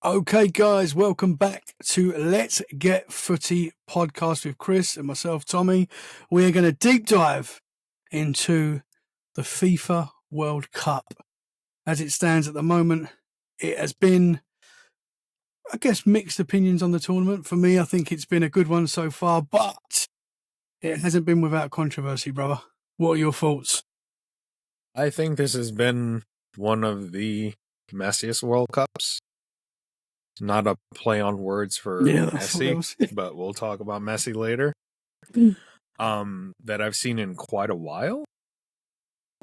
Okay, guys, welcome back to Let's Get Footy podcast with Chris and myself, Tommy. We are going to deep dive into the FIFA World Cup. As it stands at the moment, it has been, I guess, mixed opinions on the tournament. For me, I think it's been a good one so far, but it hasn't been without controversy, brother. What are your thoughts? I think this has been one of the messiest World Cups. Not a play on words for Messi, but we'll talk about Messi later. That I've seen in quite a while.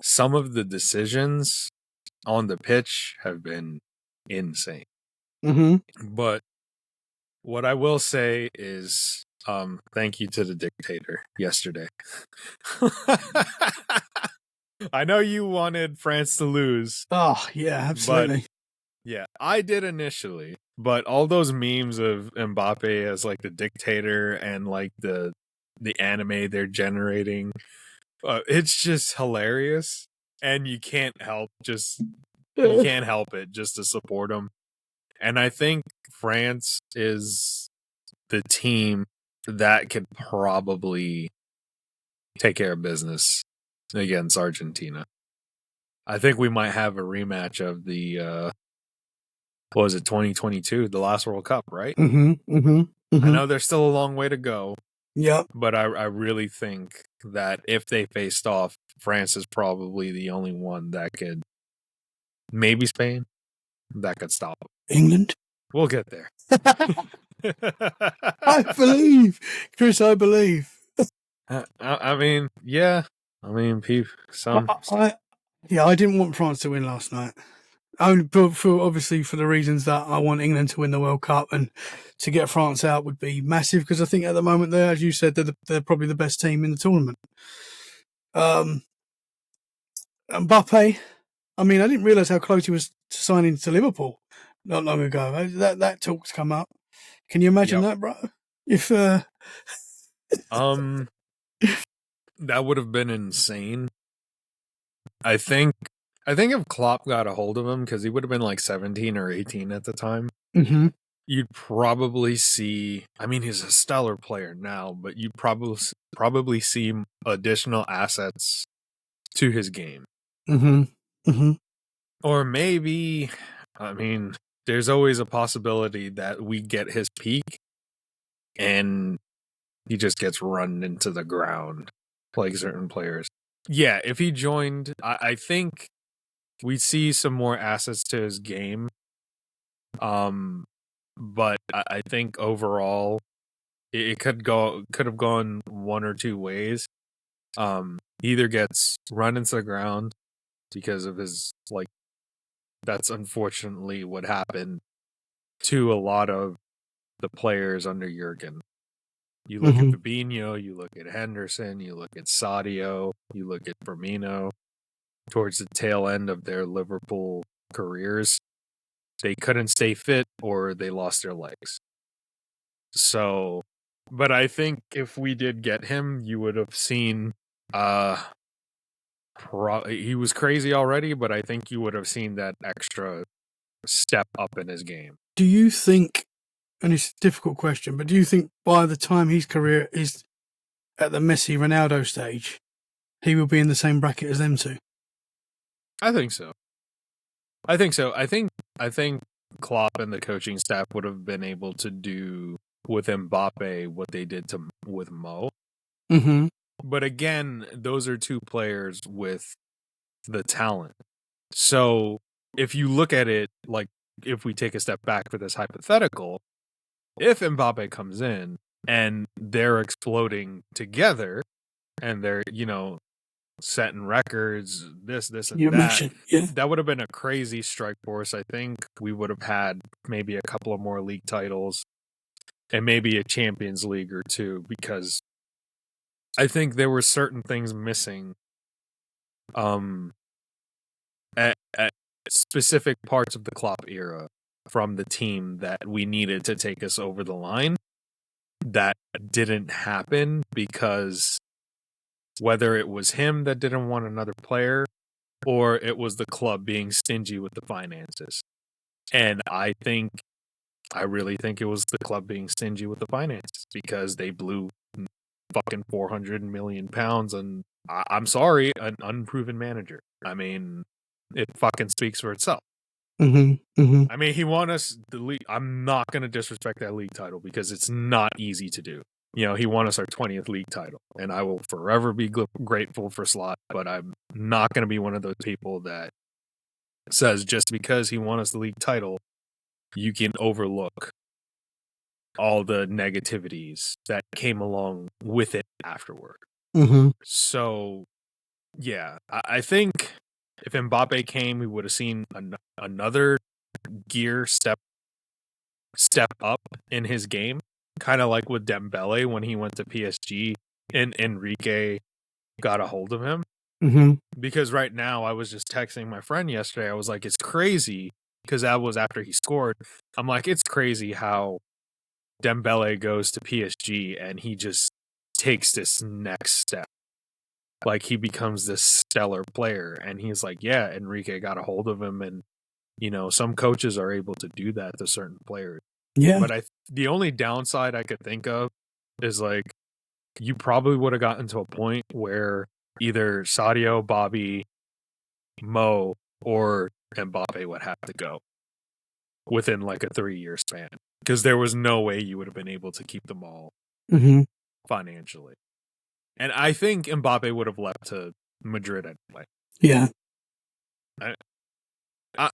Some of the decisions on the pitch have been insane. But what I will say is thank you to the dictator yesterday. I know you wanted France to lose. Oh, yeah, absolutely. Yeah, I did initially, but all those memes of Mbappe as like the dictator and like the anime they're generating, it's just hilarious, and you can't help it just to support him. And I think France is the team that could probably take care of business against Argentina. I think we might have a rematch of the what was it, 2022, the last World Cup, right? I know there's still a long way to go. Yep. But I really think that if they faced off, France is probably the only one that could, maybe Spain, that could stop them. England? We'll get there. I believe. Chris, I believe. I mean, yeah. I mean, I didn't want France to win last night. Only obviously for the reasons that I want England to win the World Cup, and to get France out would be massive, because I think at the moment they're, as you said, they're probably the best team in the tournament. Mbappe, I mean, I didn't realise how close he was to signing to Liverpool not long ago. That talk's come up. Can you imagine that, bro? If that would have been insane. I think if Klopp got a hold of him, because he would have been like 17 or 18 at the time, you'd probably see, I mean, he's a stellar player now, but you'd probably see additional assets to his game. Or maybe, I mean, there's always a possibility that we get his peak and he just gets run into the ground like certain players. Yeah, if he joined, I think we'd see some more assets to his game. But I think overall it could have gone one or two ways. Either gets run into the ground because of his, like, that's unfortunately what happened to a lot of the players under Jurgen. You look at Fabinho, you look at Henderson, you look at Sadio, you look at Firmino. Towards the tail end of their Liverpool careers, they couldn't stay fit or they lost their legs. So, but I think if we did get him, you would have seen he was crazy already, but I think you would have seen that extra step up in his game. Do you think, and it's a difficult question, but do you think by the time his career is at the Messi Ronaldo stage, he will be in the same bracket as them two? I think so. I think Klopp and the coaching staff would have been able to do with Mbappe what they did with Mo. But again, those are two players with the talent. So if you look at it, like, if we take a step back for this hypothetical, if Mbappe comes in and they're exploding together and they're, setting records, this and that, that would have been a crazy strike force. I think we would have had maybe a couple of more league titles and maybe a Champions League or two, because I think there were certain things missing at specific parts of the Klopp era from the team that we needed to take us over the line that didn't happen, because whether it was him that didn't want another player or it was the club being stingy with the finances. And I think I really think it was the club being stingy with the finances because they blew fucking 400 million pounds on, I'm sorry, an unproven manager. I mean, it fucking speaks for itself. I mean, he won us the league. I'm not going to disrespect that league title because it's not easy to do. You know, he won us our 20th league title, and I will forever be grateful for Slot, but I'm not going to be one of those people that says just because he won us the league title, you can overlook all the negativities that came along with it afterward. So, yeah, I think if Mbappe came, we would have seen another gear step up in his game, kind of like with Dembele when he went to PSG and Enrique got a hold of him. Because right now, I was just texting my friend yesterday. I was like, it's crazy because that was after he scored. I'm like, it's crazy how Dembele goes to PSG and he just takes this next step. Like he becomes this stellar player. And he's like, yeah, Enrique got a hold of him. And, you know, some coaches are able to do that to certain players. Yeah. But the only downside I could think of is like, you probably would have gotten to a point where either Sadio, Bobby, Mo, or Mbappe would have to go within like a 3-year span. Because there was no way you would have been able to keep them all financially. And I think Mbappe would have left to Madrid anyway. Yeah.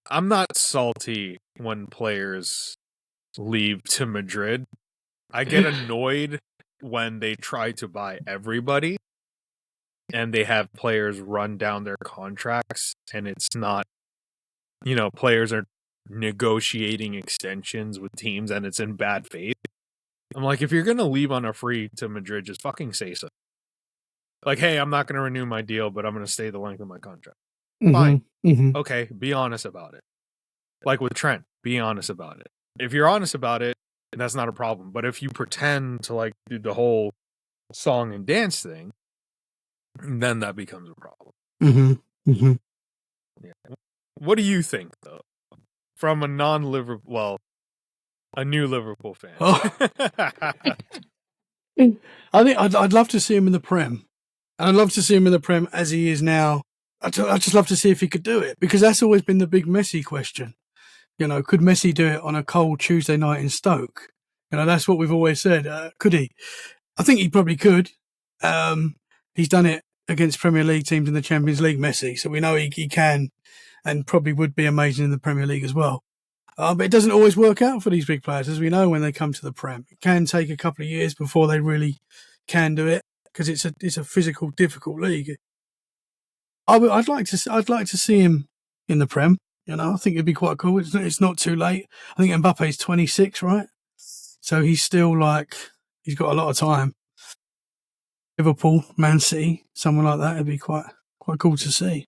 I'm not salty when players leave to Madrid. I get annoyed when they try to buy everybody and they have players run down their contracts and it's not, you know, players are negotiating extensions with teams and it's in bad faith. I'm like, if you're going to leave on a free to Madrid, just fucking say so. Like, hey, I'm not going to renew my deal, but I'm going to stay the length of my contract. Fine. Okay, be honest about it. Like with Trent, be honest about it. If you're honest about it, that's not a problem. But if you pretend to like do the whole song and dance thing, then that becomes a problem. Yeah. What do you think, though? From a non-Liverpool, well, a new Liverpool fan. I think I'd love to see him in the Prem. And I'd love to see him in the Prem as he is now. I'd just love to see if he could do it, because that's always been the big Messi question. You know, could Messi do it on a cold Tuesday night in Stoke? You know, that's what we've always said. Could he? I think he probably could. He's done it against Premier League teams in the Champions League, Messi. So we know he can and probably would be amazing in the Premier League as well. But it doesn't always work out for these big players, as we know, when they come to the Prem. It can take a couple of years before they really can do it, because it's a physical, difficult league. I'd like to see him in the Prem. You know, I think it'd be quite cool. It's not too late. I think Mbappe's 26, right? So he's still he's got a lot of time. Liverpool, Man City, someone like that, it'd be quite cool to see.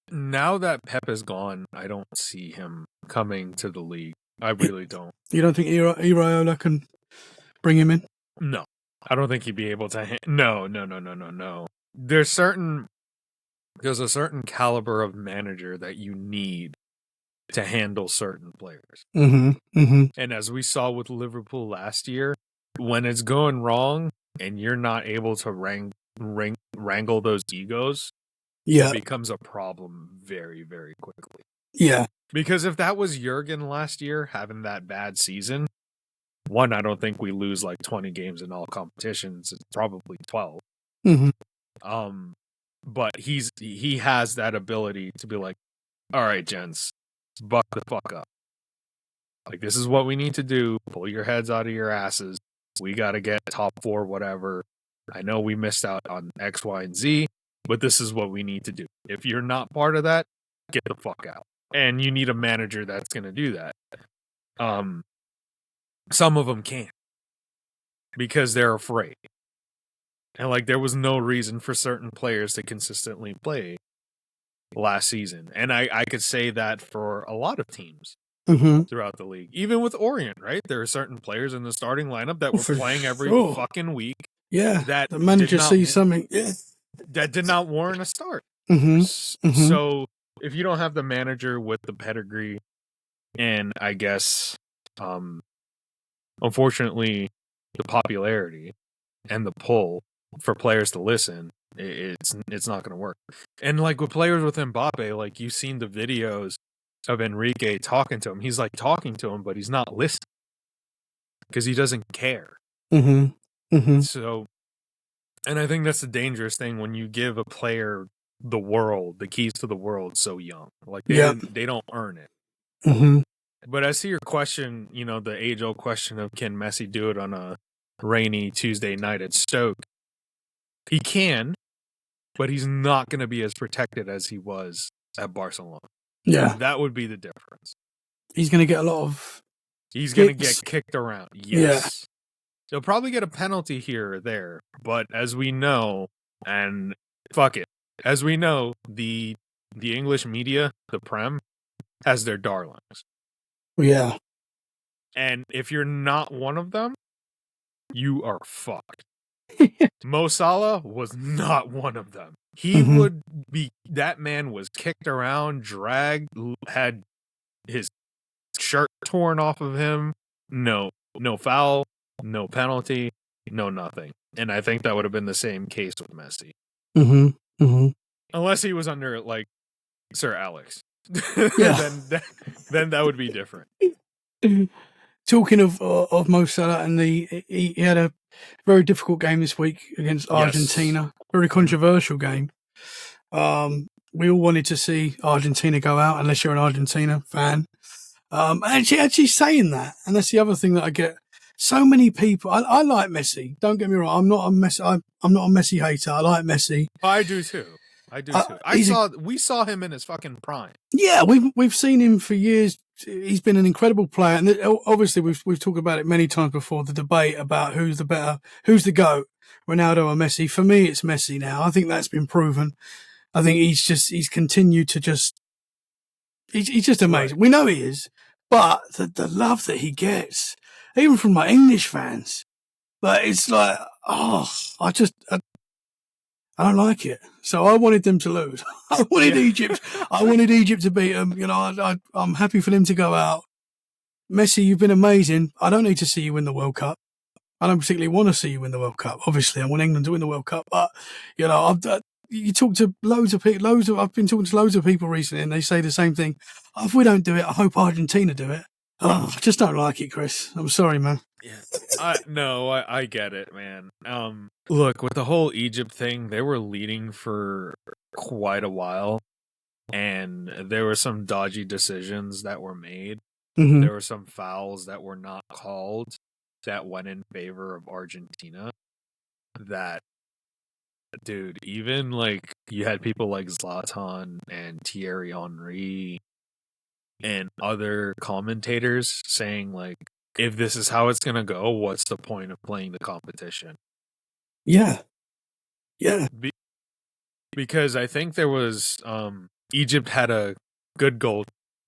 Now that Pep is gone, I don't see him coming to the league. I really don't. You don't think Iraola can bring him in? No. I don't think he'd be able to. No. There's a certain caliber of manager that you need to handle certain players. And as we saw with Liverpool last year, when it's going wrong and you're not able to wrangle those egos, it becomes a problem very, very quickly. Yeah. Because if that was Jurgen last year having that bad season, one, I don't think we lose like 20 games in all competitions. It's probably 12. But he has that ability to be like, all right, gents, buck the fuck up. Like, this is what we need to do. Pull your heads out of your asses. We got to get top 4, whatever. I know we missed out on X, Y, and Z, but this is what we need to do. If you're not part of that, get the fuck out. And you need a manager that's going to do that. Some of them can't because they're afraid. And like, there was no reason for certain players to consistently play last season. And I could say that for a lot of teams throughout the league. Even with Orient, right? There are certain players in the starting lineup that were playing every fucking week. Yeah. That the manager sees something. Yeah. That did not warrant a start. So if you don't have the manager with the pedigree and I guess Unfortunately, the popularity and the pull for players to listen, it's not going to work. And like with players with Mbappe, like you've seen the videos of Enrique talking to him. He's like talking to him, but he's not listening because he doesn't care. Mm-hmm. Mm-hmm. So, and I think that's the dangerous thing when you give a player the world, the keys to the world, so young. Like they don't earn it. Mm-hmm. But as to your question, the age-old question of can Messi do it on a rainy Tuesday night at Stoke? He can, but he's not going to be as protected as he was at Barcelona. Yeah. That would be the difference. He's going to get a lot of He's going to get kicked around. Yes. Yeah. He'll probably get a penalty here or there, but as we know, and fuck it, as we know, the English media, the Prem, has their darlings. Yeah. And if you're not one of them, you are fucked. Mo Salah was not one of them. He would be, that man was kicked around, dragged, had his shirt torn off of him. No foul, no penalty, no nothing. And I think that would have been the same case with Messi. Mm-hmm. Mm-hmm. Unless he was under, like, Sir Alex. Yeah. then that would be different. Talking of Mo Salah, and he had a very difficult game this week against Argentina. Yes. Very controversial game. We all wanted to see Argentina go out, unless you're an Argentina fan. Actually saying that, and that's the other thing that I get. So many people. I like Messi. Don't get me wrong. I'm not a Messi hater. I like Messi. I do too. We saw him in his fucking prime. Yeah, we've seen him for years. He's been an incredible player, and obviously we've talked about it many times before. The debate about who's the GOAT, Ronaldo or Messi. For me, it's Messi now. I think that's been proven. I think he's continued to he's just amazing. Right. We know he is, but the love that he gets, even from my English fans, like it's like, I don't like it. So I wanted them to lose. I wanted Egypt. I wanted Egypt to beat them. I'm happy for them to go out. Messi, you've been amazing. I don't need to see you win the World Cup. I don't particularly want to see you win the World Cup. Obviously, I want England to win the World Cup. But, you talk to loads of people, I've been talking to loads of people recently, and they say the same thing. If we don't do it, I hope Argentina do it. I just don't like it, Chris. I'm sorry, man. Yeah. I get it, man. Look, with the whole Egypt thing, they were leading for quite a while, and there were some dodgy decisions that were made. Mm-hmm. There were some fouls that were not called that went in favor of Argentina. That, dude, even like you had people like Zlatan and Thierry Henry and other commentators saying like, if this is how it's going to go, what's the point of playing the competition? Yeah. Yeah. Because I think there was, Egypt had a good goal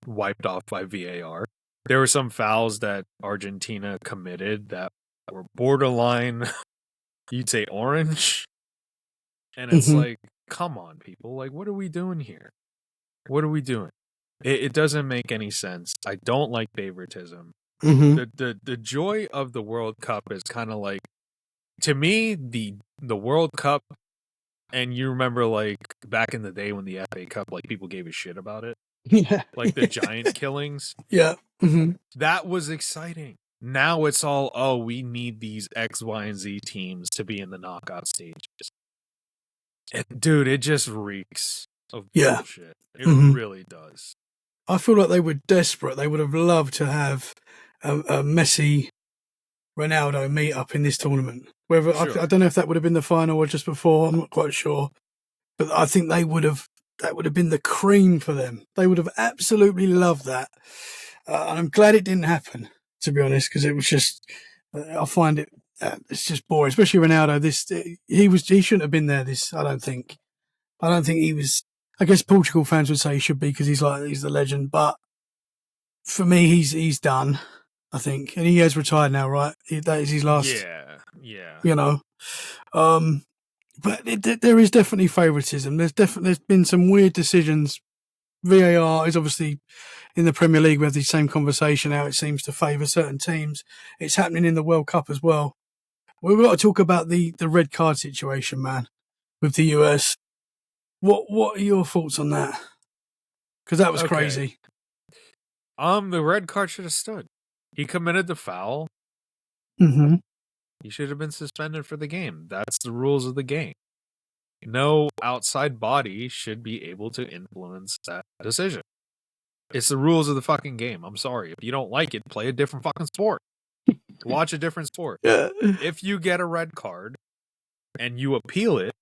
wiped off by VAR. There were some fouls that Argentina committed that were borderline, you'd say orange. And it's like, come on, people. Like, what are we doing here? What are we doing? It doesn't make any sense. I don't like favoritism. The joy of the World Cup is kind of like, to me, the World Cup, and you remember like back in the day when the FA Cup, like people gave a shit about it. Yeah. Like the giant killings. Yeah. Mm-hmm. That was exciting. Now it's all, we need these X, Y, and Z teams to be in the knockout stages. And dude, it just reeks of bullshit. It really does. I feel like they were desperate. They would have loved to have a Messi, Ronaldo meet up in this tournament. Whether sure. I don't know if that would have been the final or just before. I'm not quite sure, but I think that would have been the cream for them. They would have absolutely loved that, and I'm glad it didn't happen. To be honest, because it was just, I find it it's just boring. Especially Ronaldo. He shouldn't have been there. I don't think he was. I guess Portugal fans would say he should be because he's the legend. But for me, he's done. I think, and he has retired now, right? That is his last. Yeah. But there is definitely favoritism. There's been some weird decisions VAR is obviously in the Premier League. We have the same conversation how it seems to favour certain teams. It's happening in the World Cup as well. We've got to talk about the red card situation, man, with the US. What are your thoughts on that? Because that was crazy. The red card should have stood. He committed the foul. Mm-hmm. He should have been suspended for the game. That's the rules of the game. No outside body should be able to influence that decision. It's the rules of the fucking game. I'm sorry. If you don't like it, play a different fucking sport. Watch a different sport. Yeah. If you get a red card and you appeal it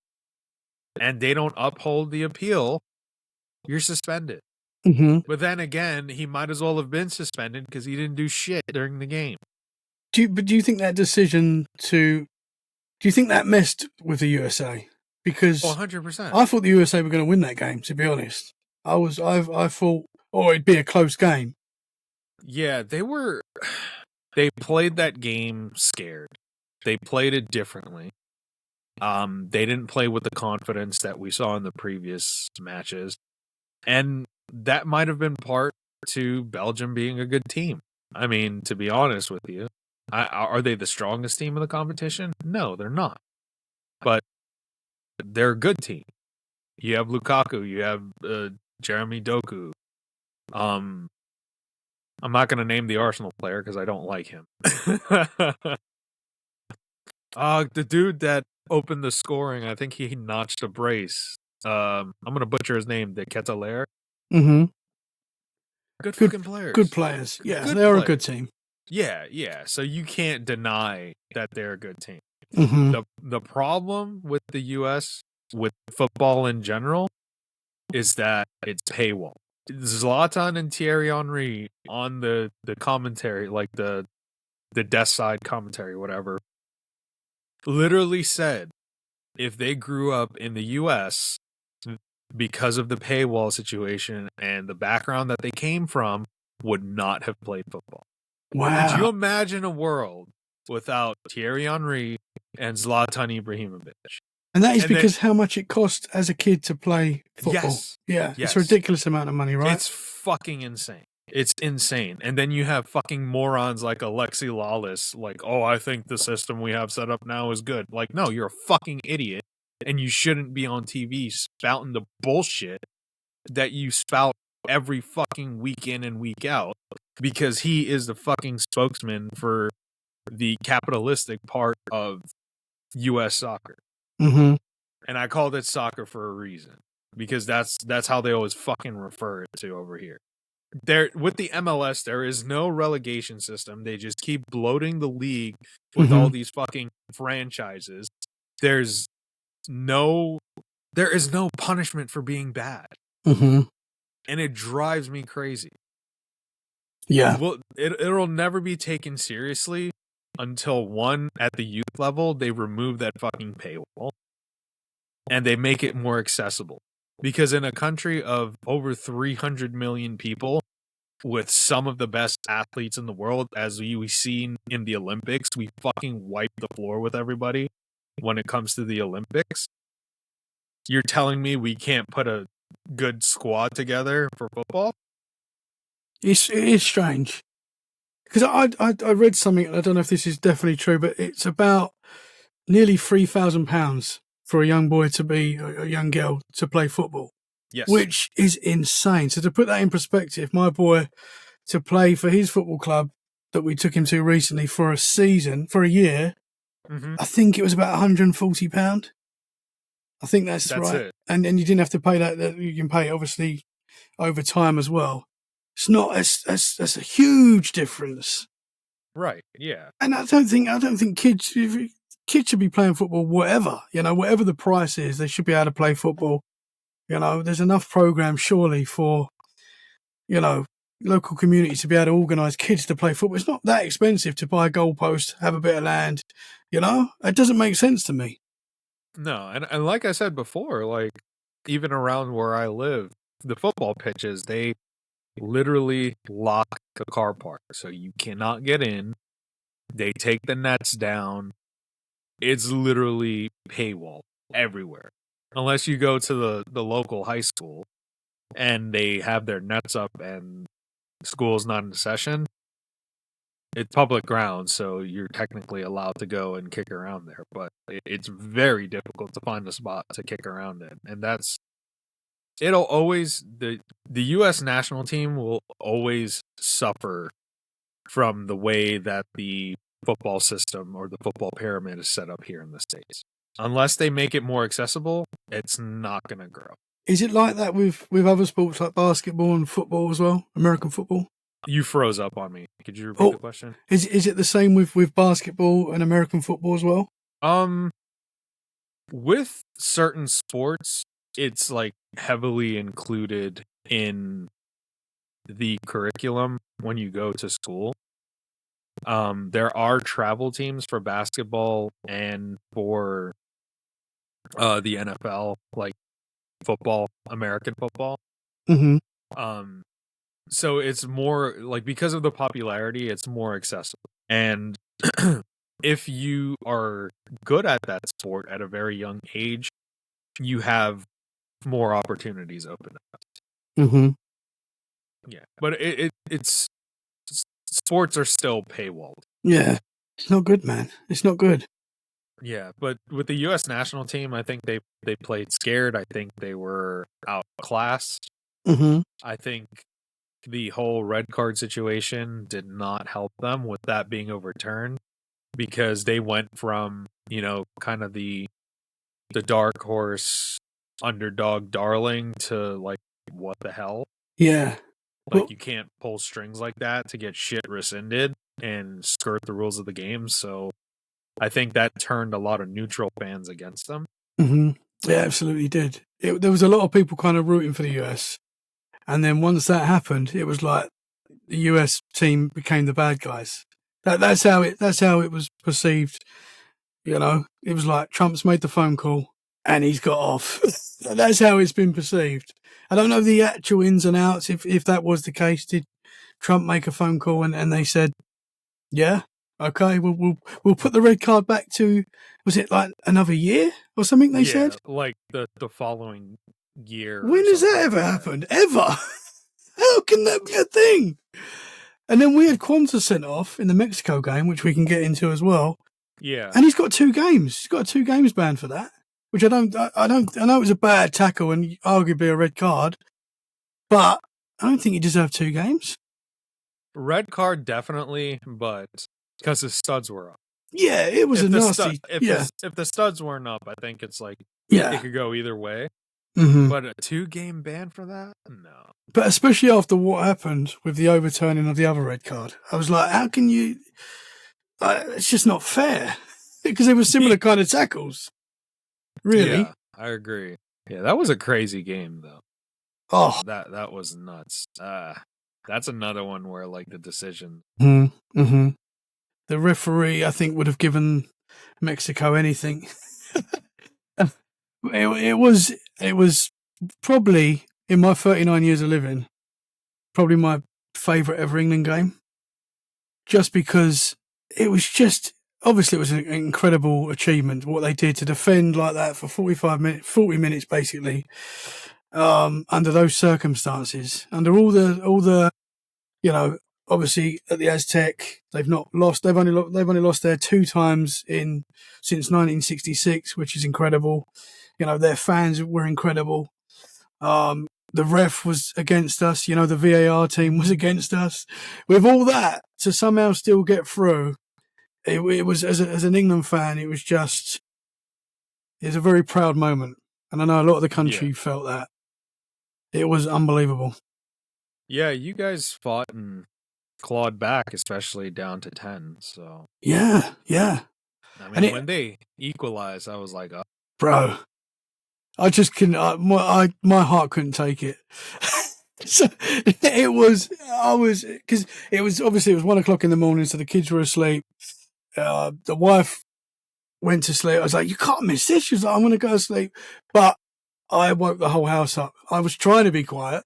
and they don't uphold the appeal, you're suspended. Mm-hmm. But then again, he might as well have been suspended because he didn't do shit during the game. Do you think that decision do you think that messed with the USA? Because 100%. I thought the USA were going to win that game, to be honest. I thought, it'd be a close game. Yeah, they played that game scared. They played it differently. They didn't play with the confidence that we saw in the previous matches. And that might have been part to Belgium being a good team. I mean, to be honest with you, are they the strongest team in the competition? No, they're not. But they're a good team. You have Lukaku, you have Jeremy Doku. I'm not going to name the Arsenal player because I don't like him. The dude that opened the scoring, I think he notched a brace. I'm going to butcher his name, De Ketelaere. Mm-hmm. Good fucking players. Good players. Yeah, Good they are players. a good team. Yeah. So you can't deny that they're a good team. Mm-hmm. The problem with the US, with football in general, is that it's paywall. Zlatan and Thierry Henry on the commentary, like the desk side commentary, whatever, literally said if they grew up in the US because of the paywall situation and the background that they came from, would not have played football. Wow. Could you imagine a world without Thierry Henry and Zlatan Ibrahimovic? And that is because how much it cost as a kid to play football. Yes. Yeah, Yes. it's a ridiculous amount of money, right? It's fucking insane. It's insane. And then you have fucking morons like Alexi Lawless, like, oh, I think the system we have set up now is good. Like, no, you're a fucking idiot, and you shouldn't be on TV spouting the bullshit that you spout every fucking week in and week out, because he is the fucking spokesman for the capitalistic part of U.S. soccer. Mm-hmm. And I called it soccer for a reason, because that's how they always fucking refer it to over here. There, with the MLS, there is no relegation system. They just keep bloating the league with all these fucking franchises. There is no punishment for being bad. Mm-hmm. And it drives me crazy. Yeah. Well, it'll never be taken seriously until, one, at the youth level, they remove that fucking paywall and they make it more accessible. Because in a country of over 300 million people, with some of the best athletes in the world, as we've seen in the Olympics, we fucking wipe the floor with everybody when it comes to the Olympics. You're telling me we can't put a good squad together for football? It is strange. Because I read something, and I don't know if this is definitely true, but it's about nearly £3,000 for a young boy to be, a young girl to play football. Yes. Which is insane. So to put that in perspective, my boy, to play for his football club that we took him to recently for a year, I think it was about £140. I think that's right. It. And you didn't have to pay that. You can pay, obviously, over time as well. It's not, that's a huge difference. Right, yeah. And I don't think kids should be playing football, whatever the price is, they should be able to play football. There's enough programs surely for, local communities to be able to organise kids to play football. It's not that expensive to buy a goalpost, have a bit of land, It doesn't make sense to me. No, and like I said before, like, even around where I live, the football pitches, they literally lock the car park, so you cannot get in. They take the nets down. It's literally paywall everywhere. Unless you go to the local high school, and they have their nets up and school's not in session, it's public ground, so you're technically allowed to go and kick around there. But it's very difficult to find a spot to kick around in, and it'll always the U.S. national team will always suffer from the way that the football system or the football pyramid is set up here in the States. Unless they make it more accessible, it's not going to grow. Is it like that with other sports like basketball and football as well? American football? You froze up on me. Could you repeat the question? Is it the same with basketball and American football as well? With certain sports, it's like heavily included in the curriculum when you go to school. There are travel teams for basketball and for the NFL, like football, American football. Mm-hmm. So it's more like, because of the popularity, it's more accessible. And if you are good at that sport at a very young age, you have more opportunities open up. Mm-hmm. Yeah, but it's sports are still paywalled. Yeah, it's not good, man. It's not good. Yeah, but with the U.S. national team, I think they played scared. I think they were outclassed. Mm-hmm. I think the whole red card situation did not help them with that being overturned, because they went from, kind of the dark horse underdog darling to like, what the hell? Yeah. Like, you can't pull strings like that to get shit rescinded and skirt the rules of the game. So I think that turned a lot of neutral fans against them. Mm-hmm. Yeah, absolutely did. There was a lot of people kind of rooting for the US. And then once that happened, it was like the US team became the bad guys. That's how it was perceived. It was like Trump's made the phone call and he's got off. That's how it's been perceived. I don't know the actual ins and outs. If that was the case, did Trump make a phone call and they said, yeah, okay, we'll put the red card back to, was it like another year or something? They said like the following year. When has that ever happened? Ever? How can that be a thing? And then we had Quanta sent off in the Mexico game, which we can get into as well. Yeah, and he's got 2 games. He's got a 2 games ban for that, which I know it was a bad tackle and arguably a red card, but I don't think he deserved 2 games. Red card definitely, but because his studs were up. Yeah, it was a nasty. If the studs weren't up, I think it's like, yeah, it could go either way. Mm-hmm. But a 2-game ban for that? No. But especially after what happened with the overturning of the other red card, I was like, how can you? It's just not fair, because it was similar kind of tackles. Really? Yeah, I agree. Yeah, that was a crazy game though. Oh, that was nuts. That's another one where like the decision. Mm-hmm. The referee, I think, would have given Mexico anything. It was probably, in my 39 years of living, probably my favourite ever England game. Just because it was just, obviously it was an incredible achievement, what they did to defend like that for 40 minutes basically, under those circumstances, under all the, obviously at the Aztec, they've not lost. They've only lost there 2 times since 1966, which is incredible. Their fans were incredible. The ref was against us. The VAR team was against us. With all that, to somehow still get through, it was, as an England fan, it was a very proud moment, and I know a lot of the country felt that. It was unbelievable. Yeah, you guys fought and clawed back, especially down to 10. So yeah. I mean, when they equalized, I was like, oh. Bro, I just couldn't. My heart couldn't take it. So because it was 1:00 in the morning, so the kids were asleep. The wife went to sleep. I was like, you can't miss this. She was like, I'm going to go to sleep. But I woke the whole house up. I was trying to be quiet.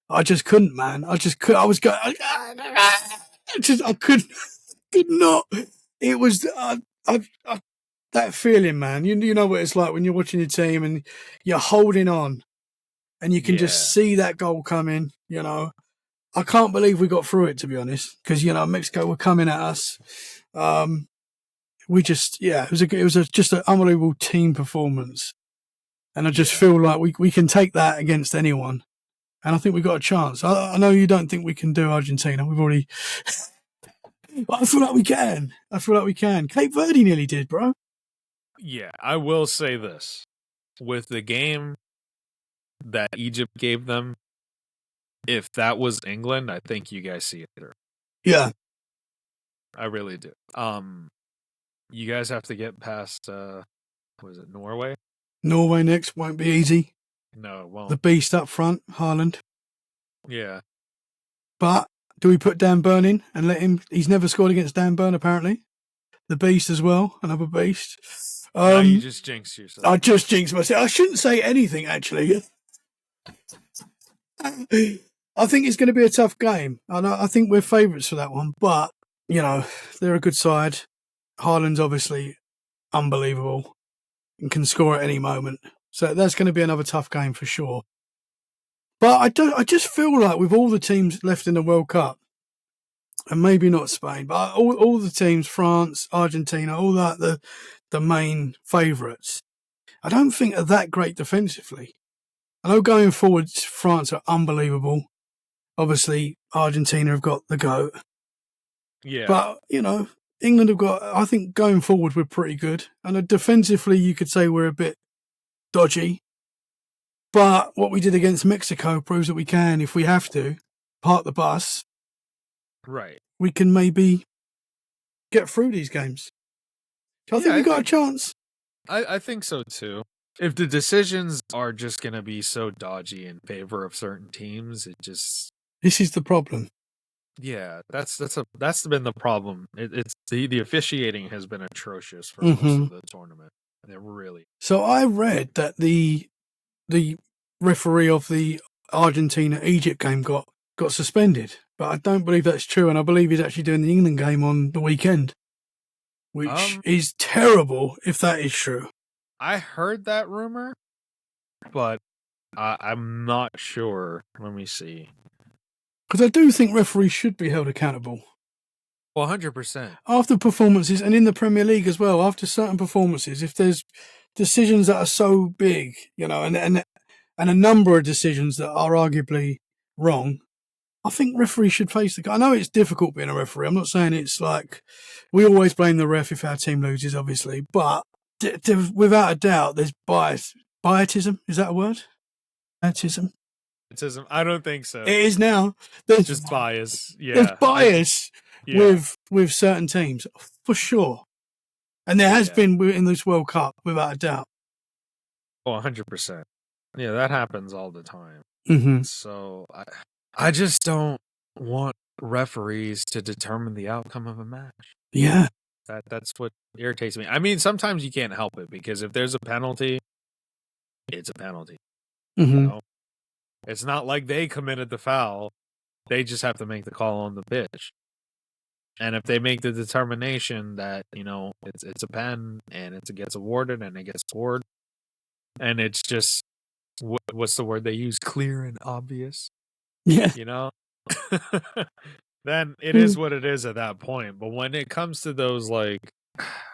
I just couldn't, man. I just could. I was going. I could not. It was that feeling, man. You know what it's like when you're watching your team and you're holding on, and you can just see that goal coming. I can't believe we got through it, to be honest, because Mexico were coming at us. It was just an unbelievable team performance, and I just feel like we can take that against anyone, and I think we got a chance. I know you don't think we can do Argentina. We've already, but I feel like we can. Cape Verde nearly did, bro. Yeah, I will say this: with the game that Egypt gave them, if that was England, I think you guys see it through. Yeah, I really do. You guys have to get past was it Norway? Norway next won't be easy. No, it won't. The beast up front, Haaland. Yeah. But do we put Dan Burn in and let him? He's never scored against Dan Burn, apparently. The beast as well, another beast. Now you just jinxed yourself. I just jinxed myself. I shouldn't say anything, actually. I think it's going to be a tough game. I think we're favourites for that one. But, they're a good side. Haaland's obviously unbelievable and can score at any moment. So that's going to be another tough game for sure. But I just feel like with all the teams left in the World Cup, and maybe not Spain, but all the teams, France, Argentina, all that, the main favourites, I don't think are that great defensively. I know going forward, France are unbelievable. Obviously, Argentina have got the GOAT. Yeah. But, England have got, I think going forward, we're pretty good. And defensively, you could say we're a bit dodgy. But what we did against Mexico proves that we can, if we have to, park the bus. Right. We can maybe get through these games. So I think we got a chance. I think so too. If the decisions are just going to be so dodgy in favor of certain teams, This is the problem. Yeah, that's been the problem. It's the officiating has been atrocious for most of the tournament. It really. So I read that the referee of the Argentina-Egypt game got suspended, but I don't believe that's true, and I believe he's actually doing the England game on the weekend, which is terrible if that is true. I heard that rumor, but I'm not sure. Let me see. Because I do think referees should be held accountable. 100%. After performances, and in the Premier League as well, after certain performances, if there's decisions that are so big, and a number of decisions that are arguably wrong, I think referees should face the. I know it's difficult being a referee. I'm not saying it's like we always blame the ref if our team loses, obviously, but without a doubt, there's bias. Bietism, is that a word? Bietism. I don't think so. It is now. There's just bias. Yeah, there's bias with certain teams for sure, and there has been in this World Cup without a doubt. 100%. Yeah, that happens all the time. Mm-hmm. So I just don't want referees to determine the outcome of a match. Yeah. That's what irritates me. I mean, sometimes you can't help it because if there's a penalty, it's a penalty. Mm-hmm. It's not like they committed the foul. They just have to make the call on the pitch. And if they make the determination that, it's a pen and it gets awarded and it gets scored, and it's just, what's the word they use? Clear and obvious. Yeah. Then it is what it is at that point. But when it comes to those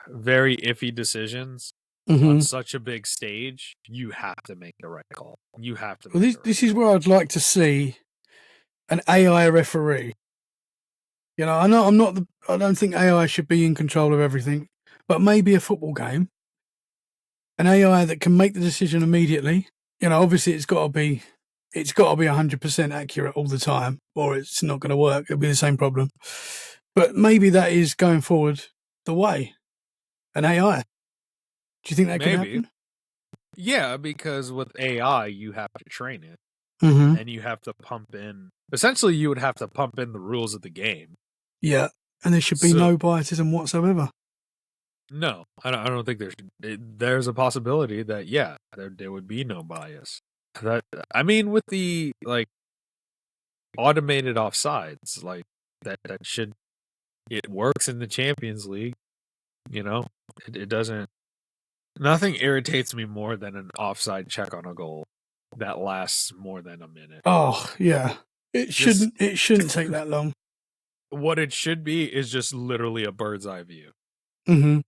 very iffy decisions on such a big stage, you have to make the right call. You have to. This is where I'd like to see an AI referee. I know I don't think AI should be in control of everything, but maybe a football game, an AI that can make the decision immediately. Obviously it's got to be 100% accurate all the time, or it's not going to work. It'll be the same problem. But maybe that is going forward the way. An AI. Do you think that could happen? Yeah, because with AI, you have to train it. Mm-hmm. And you have to pump in. Essentially, you would have to pump in the rules of the game. Yeah, and there should be no biasism whatsoever. No, I don't think there's a possibility that there would be no bias. With the automated offsides, it works in the Champions League. It doesn't. Nothing irritates me more than an offside check on a goal. that lasts more than a minute. Oh yeah, it shouldn't take that long. What it should be is just literally a bird's eye view. Mm-hmm.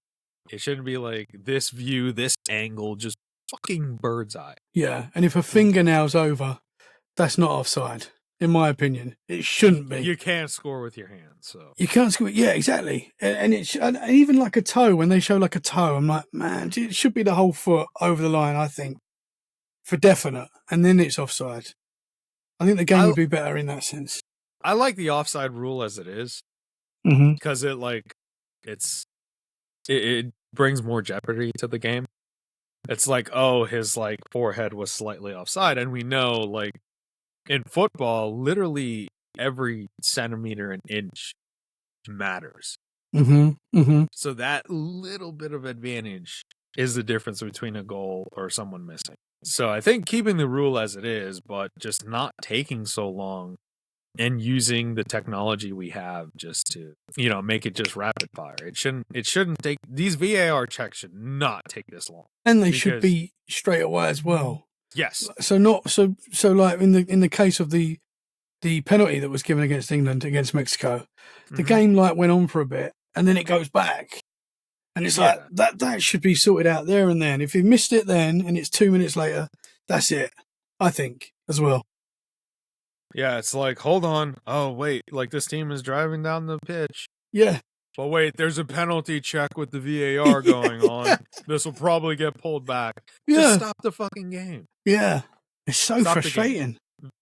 It shouldn't be like this view, this angle, just fucking bird's eye. Yeah, and if a fingernail's over, that's not offside, in my opinion. It shouldn't be. You can't score with your hands, so You can't score. Yeah, exactly. And even like a toe, when they show like a toe, I'm like, man, it should be the whole foot over the line, I think, for definite. And then it's offside. I think the game would be better in that sense. I like the offside rule as it is Mm-hmm. because it brings more jeopardy to the game. It's like, oh, his like forehead was slightly offside, and we know like in football, literally every centimeter and inch matters. Mm-hmm. Mm-hmm. So that little bit of advantage is the difference between a goal or someone missing. So I think keeping the rule as it is, but just not taking so long and using the technology we have just to, make it just rapid fire. It shouldn't take, these VAR checks should not take this long. And they should be straight away as well. Yes. So like in the case of the penalty that was given against England against Mexico, the game like went on for a bit and then it goes back. And it's like that should be sorted out there and then. If you missed it then and it's 2 minutes later, that's it, I think, as well. Yeah, it's like, hold on. Oh, wait, like this team is driving down the pitch. Yeah. But wait, there's a penalty check with the VAR going on. This will probably get pulled back. Yeah. Just stop the fucking game. Yeah. It's so frustrating.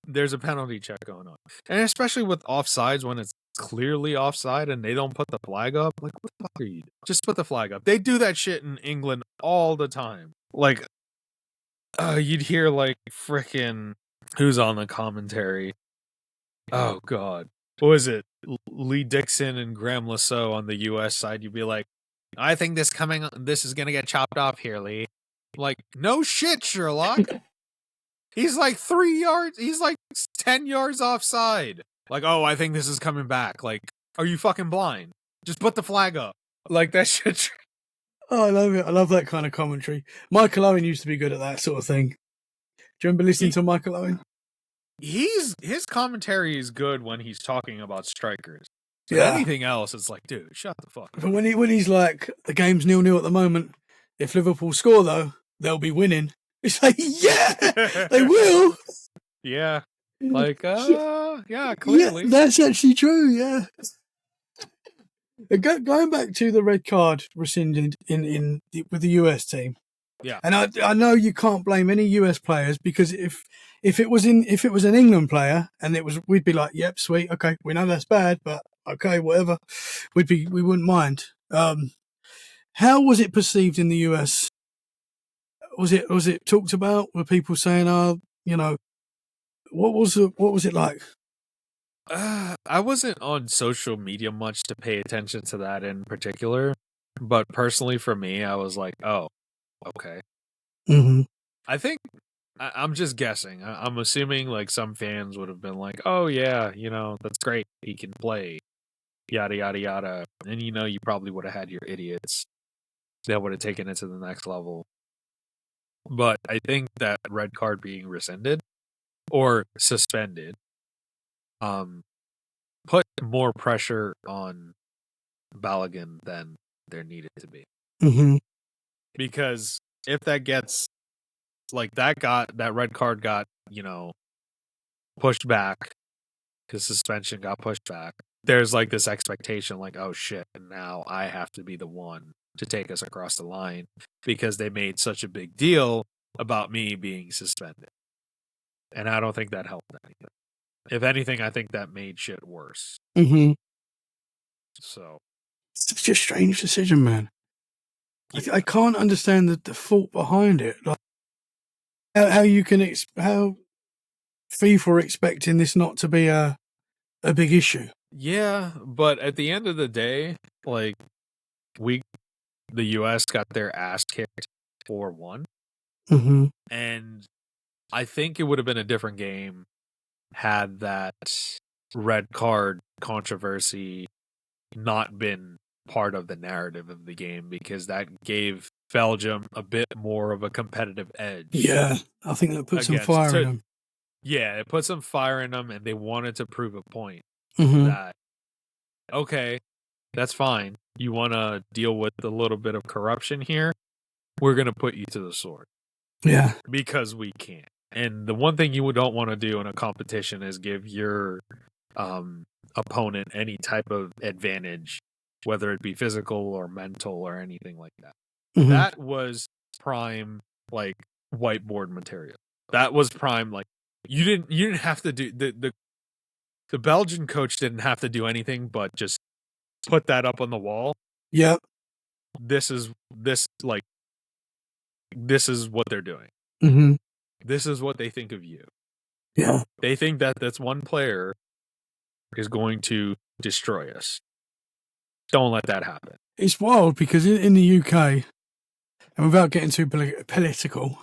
There's a penalty check going on. And especially with offsides when it's clearly offside and they don't put the flag up. Like, what the fuck are you doing? Just put the flag up. They do that shit in England all the time. Like, you'd hear like frickin' who's on the commentary? Oh, God. What was it? Lee Dixon and Graham Lasso on the U.S. side. You'd be like, I think this is going to get chopped off here, Lee. Like, no shit, Sherlock. He's like 3 yards. He's like 10 yards offside. Like, oh, I think this is coming back. Like, are you fucking blind? Just put the flag up. Like, that shit. Oh, I love it. I love that kind of commentary. Michael Owen used to be good at that sort of thing. Do you remember listening to Michael Owen? His commentary is good when he's talking about strikers. But Yeah. anything else, it's like, dude, shut the fuck up. But when he's like, the game's 0-0 at the moment. If Liverpool score though, they'll be winning. It's like, yeah, they will. Yeah. Like, yeah, clearly. Yeah, that's actually true, yeah. Going back to the red card rescinded with the US team. Yeah. And I know you can't blame any US players because if it was an England player and we'd be like, yep, sweet, okay, we know that's bad, but okay, whatever. We wouldn't mind. How was it perceived in the US? Was it talked about? Were people saying, what was it like? I wasn't on social media much to pay attention to that in particular, but personally for me, I was like, oh, okay. Mm-hmm. I think I'm just guessing. I'm assuming like some fans would have been like, oh yeah, that's great. He can play, yada, yada, yada. And you probably would have had your idiots that would have taken it to the next level. But I think that red card being rescinded or suspended put more pressure on Balogun than there needed to be. Mm-hmm. Because if that gets like that red card got, pushed back, because suspension got pushed back, there's like this expectation like, oh shit, now I have to be the one to take us across the line because they made such a big deal about me being suspended. And I don't think that helped anything. If anything, I think that made shit worse. Mm-hmm. So it's such a strange decision, man. yeah. I can't understand the thought behind it. Like how you can how FIFA are expecting this not to be a big issue. Yeah, but at the end of the day, like the US got their ass kicked 4-1. Mm-hmm. And I think it would have been a different game had that red card controversy not been part of the narrative of the game, because that gave Belgium a bit more of a competitive edge. Yeah, I think that puts some fire in them. Yeah, it put some fire in them, and they wanted to prove a point that, okay, that's fine. You want to deal with a little bit of corruption here? We're going to put you to the sword. Yeah. Because we can. And the one thing you don't want to do in a competition is give your opponent any type of advantage, whether it be physical or mental or anything like that. That was prime, like, whiteboard material. That was prime, like, you didn't have to do the Belgian coach didn't have to do anything but just put that up on the wall. Yep. This is what they're doing. This is what they think of you. Yeah. They think that this one player is going to destroy us. Don't let that happen. It's wild because in the UK, and without getting too political,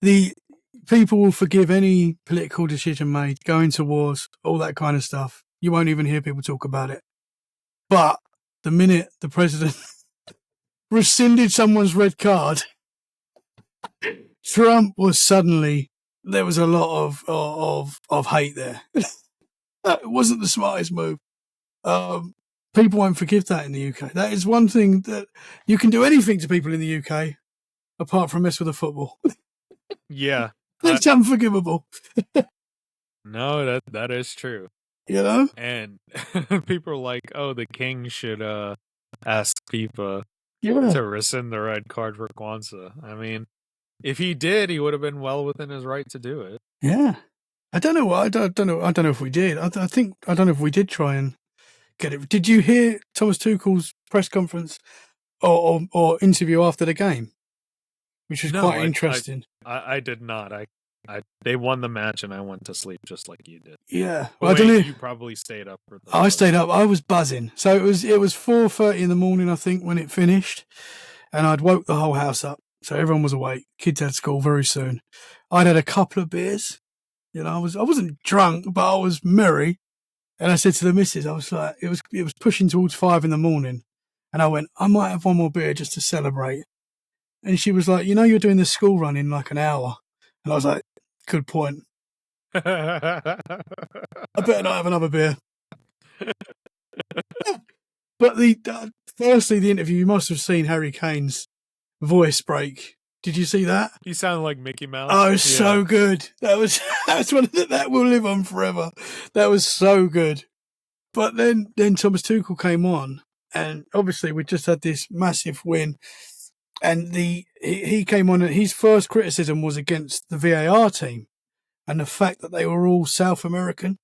the people will forgive any political decision made, going to wars, all that kind of stuff. You won't even hear people talk about it. But the minute the president rescinded someone's red card, Trump was suddenly, there was a lot of hate there. It wasn't the smartest move. People won't forgive that in the UK. That is one thing that you can do anything to people in the UK apart from mess with the football. Yeah. That's unforgivable. No, that is true. You know? And people are like, oh, the king should ask FIFA Yeah. to rescind the red card for Kwanzaa. I mean, if he did, he would have been well within his right to do it. Yeah. I don't know. I don't know if we did. I don't know if we did try and get it. Did you hear Thomas Tuchel's press conference or interview after the game, which was quite interesting? I did not. They won the match, and I went to sleep just like you did. Yeah, well, I don't know. You probably stayed up for the. I stayed up. I was buzzing. So it was 4:30 in the morning, I think, when it finished, and I'd woke the whole house up. So everyone was awake. Kids had school very soon. I'd had a couple of beers. You know, I wasn't drunk, but I was merry. And I said to the missus, I was like, it was pushing towards 5 in the morning. And I went, I might have one more beer just to celebrate. And she was like, you're doing the school run in like an hour. And I was like, good point. I better not have another beer. But firstly, the interview, you must have seen Harry Kane's voice break. Did you see that? He sounded like Mickey Mouse. Oh, it was so good. That was one that will live on forever. That was so good. But then Thomas Tuchel came on, and obviously we just had this massive win. And he came on, and his first criticism was against the VAR team and the fact that they were all South American.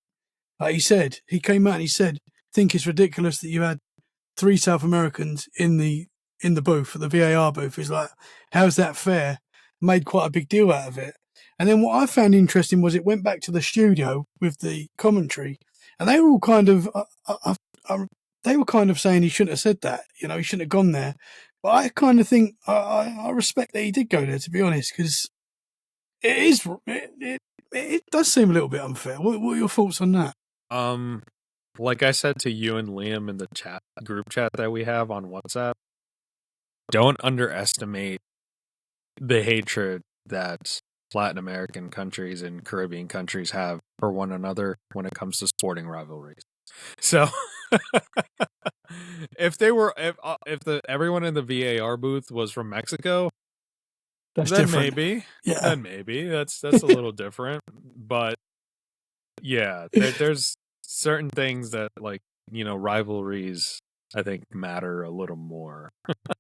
Like he came out and he said, I think it's ridiculous that you had 3 South Americans in the booth, at the VAR booth. He's like, how's that fair? Made quite a big deal out of it. And then what I found interesting was it went back to the studio with the commentary, and they were all kind of, saying he shouldn't have said that. You know, he shouldn't have gone there. But I kind of think I respect that he did go there, to be honest, because it does seem a little bit unfair. What are your thoughts on that? Like I said to you and Liam in the group chat that we have on WhatsApp, don't underestimate the hatred that Latin American countries and Caribbean countries have for one another when it comes to sporting rivalries. So if everyone in the VAR booth was from Mexico, then maybe that's a little different. But yeah, there's certain things that, like, rivalries, I think, matter a little more.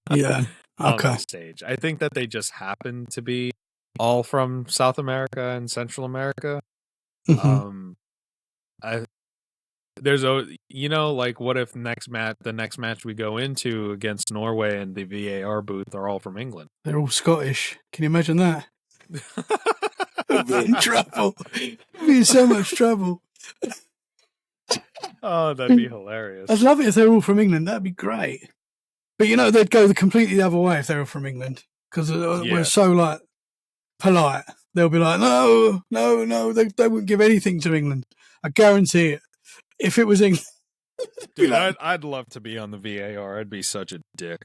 Yeah. Okay. On the stage, I think that they just happen to be all from South America and Central America. There's like, what if the next match we go into against Norway and the VAR booth are all from England? They're all Scottish. Can you imagine that? We'll be in trouble. We'll be in so much trouble. Oh, that'd be hilarious. I'd love it if they're all from England. That'd be great. But they'd go completely the other way if they were from England, because we're so, like, polite. They'll be like, no, they wouldn't give anything to England. I guarantee it. If it was England. Dude, I'd love to be on the VAR. I'd be such a dick.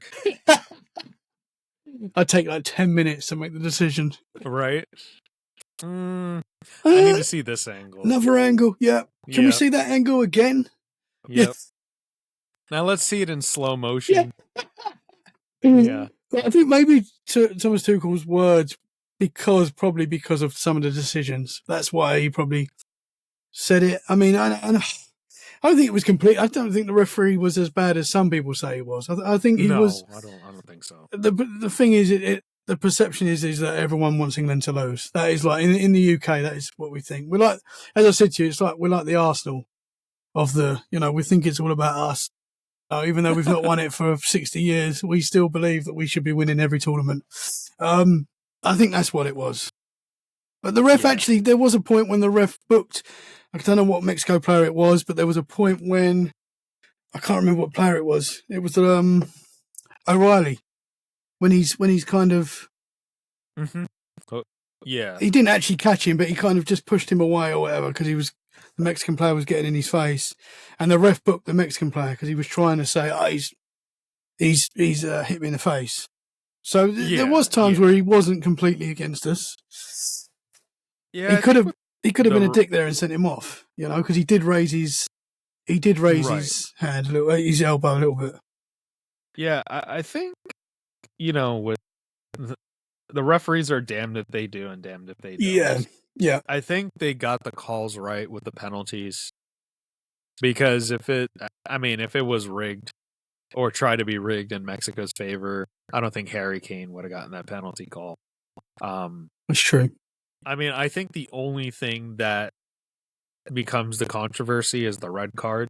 I'd take like 10 minutes to make the decision. Right? I need to see this angle. Another angle, yeah. Can we see that angle again? Yep. Now let's see it in slow Yeah. motion. Yeah. I think maybe Thomas Tuchel's words, probably because of some of the decisions. That's why he probably said it. I mean, I don't think it was complete. I don't think the referee was as bad as some people say he was. I think he was. I don't think so. The thing is, the perception is that everyone wants England to lose. That is like in the UK. That is what we think. We're like, as I said to you, it's like we're like the Arsenal of the. We think it's all about us. Even though we've not won it for 60 years, we still believe that we should be winning every tournament. I think that's what it was. But the ref actually, there was a point when the ref booked. I don't know what Mexico player it was, but there was a point when I can't remember what player it was. It was O'Reilly. When he's kind of, he didn't actually catch him, but he kind of just pushed him away or whatever because the Mexican player was getting in his face, and the ref booked the Mexican player because he was trying to say, he's hit me in the face. So there was times where he wasn't completely against us. Yeah, he could have been a dick there and sent him off, because he did raise his hand a little, his elbow a little bit. Yeah, I think with the referees are damned if they do and damned if they don't. Yeah. I think they got the calls right with the penalties because if it was rigged or tried to be rigged in Mexico's favor, I don't think Harry Kane would have gotten that penalty call. That's true. I mean, I think the only thing that becomes the controversy is the red card,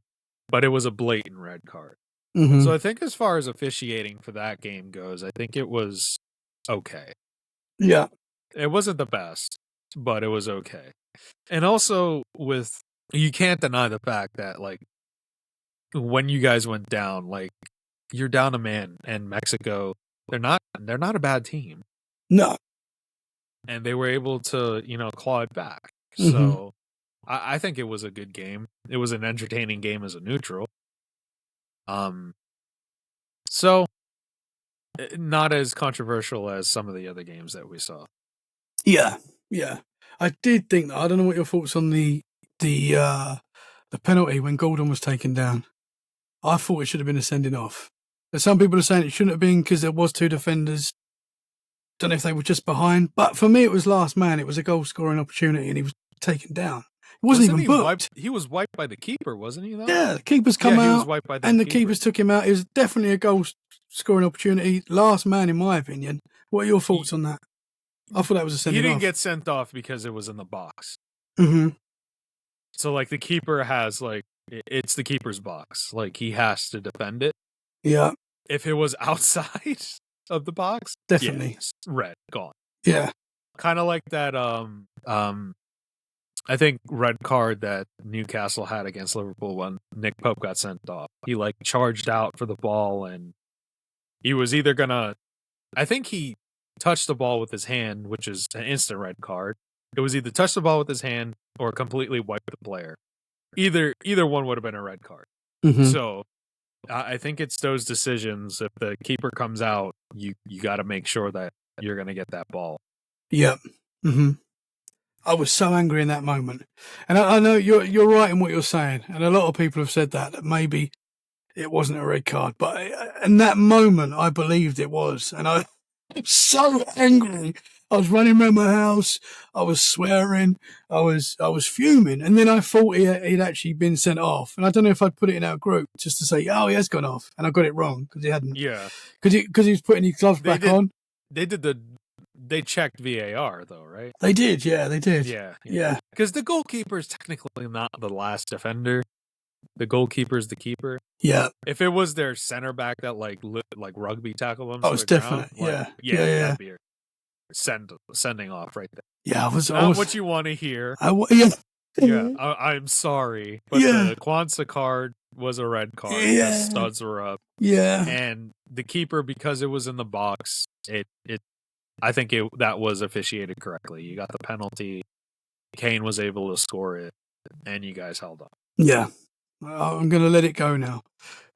but it was a blatant red card. Mm-hmm. So I think as far as officiating for that game goes, I think it was okay. Yeah. It wasn't the best, but it was okay. And also you can't deny the fact that when you guys went down, you're down a man, and Mexico, they're not a bad team. No. And they were able to, claw it back. Mm-hmm. So I think it was a good game. It was an entertaining game as a neutral. So not as controversial as some of the other games that we saw. Yeah. I did think that. I don't know what your thoughts on the penalty when Gordon was taken down. I thought it should have been a sending off. But some people are saying it shouldn't have been because there was two defenders. Don't know if they were just behind, but for me it was last man. It was a goal scoring opportunity, and he was taken down. It wasn't even booked. He was wiped by the keeper, wasn't he? Though? Yeah, the keeper's come out, he was wiped by the keepers took him out. It was definitely a goal scoring opportunity. Last man, in my opinion. What are your thoughts on that? I thought that was a sending off. He didn't get sent off because it was in the box. Mm-hmm. So the keeper has it's the keeper's box. He has to defend it. Yeah. If it was outside of the box, definitely red, gone. Yeah. Kind of like that. I think red card that Newcastle had against Liverpool when Nick Pope got sent off. He charged out for the ball, and he was either gonna. I think he touched the ball with his hand, which is an instant red card. It was either touch the ball with his hand or completely wipe the player. Either one would have been a red card. Mm-hmm. So I think it's those decisions. If the keeper comes out, you got to make sure that you're going to get that ball. Yep. Mm-hmm. I was so angry in that moment, and I know you're right in what you're saying, and a lot of people have said that maybe it wasn't a red card, but in that moment I believed it was, and I was so angry. I was running around my house. I was swearing. I was fuming, and then I thought he'd actually been sent off, and I don't know if I'd put it in our group just to say, "Oh, he has gone off," and I got it wrong because he hadn't. Yeah, because he was putting his gloves back on. They checked VAR though, right? They did, yeah, they did. Yeah. Because the goalkeeper is technically not the last defender. The goalkeeper is the keeper. Yeah. If it was their center back that rugby tackled them, it's definite. Yeah. That'd be sending off right there. Yeah, I was what you want to hear. I'm sorry, but the Kwanzaa card was a red card. Yeah. The studs were up. Yeah. And the keeper, because it was in the box, I think that was officiated correctly. You got the penalty. Kane was able to score it, and you guys held on. Yeah. I'm going to let it go now.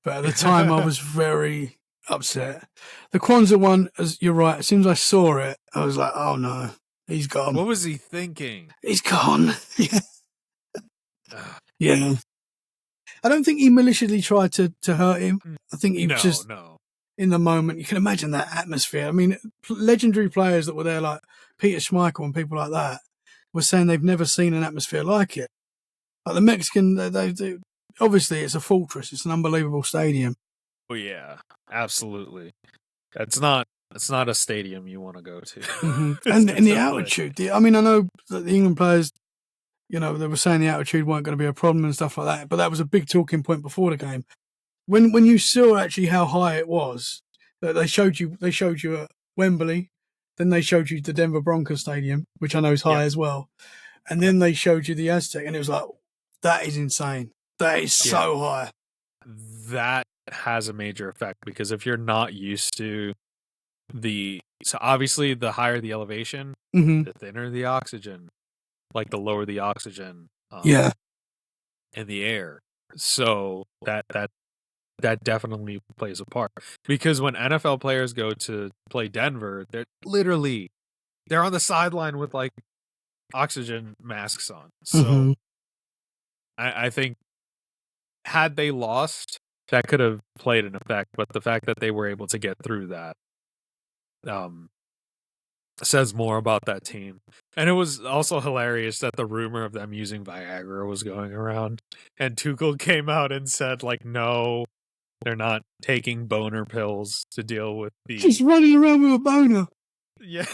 But at the time, I was very, upset. The Kwanzaa one, as you're right, as soon as I saw it, I was like, oh no, he's gone. What was he thinking? He's gone. Yeah. I don't think he maliciously tried to hurt him. I think he was just in the moment. You can imagine that atmosphere. I mean, legendary players that were there, like Peter Schmeichel and people like that, were saying they've never seen an atmosphere like it. Like the Mexican, they obviously it's a fortress. It's an unbelievable stadium. Oh yeah, absolutely. It's not a stadium you want to go to. Mm-hmm. and the altitude. I mean, I know that the England players, they were saying the altitude weren't going to be a problem and stuff like that, but that was a big talking point before the game. When you saw actually how high it was, that they showed you at Wembley, then they showed you the Denver Broncos Stadium, which I know is high as well, and then they showed you the Aztec, and it was like, that is insane. That is so high. That has a major effect because if you're not used to so obviously the higher the elevation, the thinner the oxygen, like the lower the oxygen, in the air. So that definitely plays a part because when NFL players go to play Denver, they're on the sideline with like oxygen masks on. So I think had they lost, that could have played an effect. But the fact that they were able to get through that says more about that team. And it was also hilarious that the rumor of them using Viagra was going around, and Tuchel came out and said, like, no, they're not taking boner pills to deal with the... Just running around with a boner. Yeah,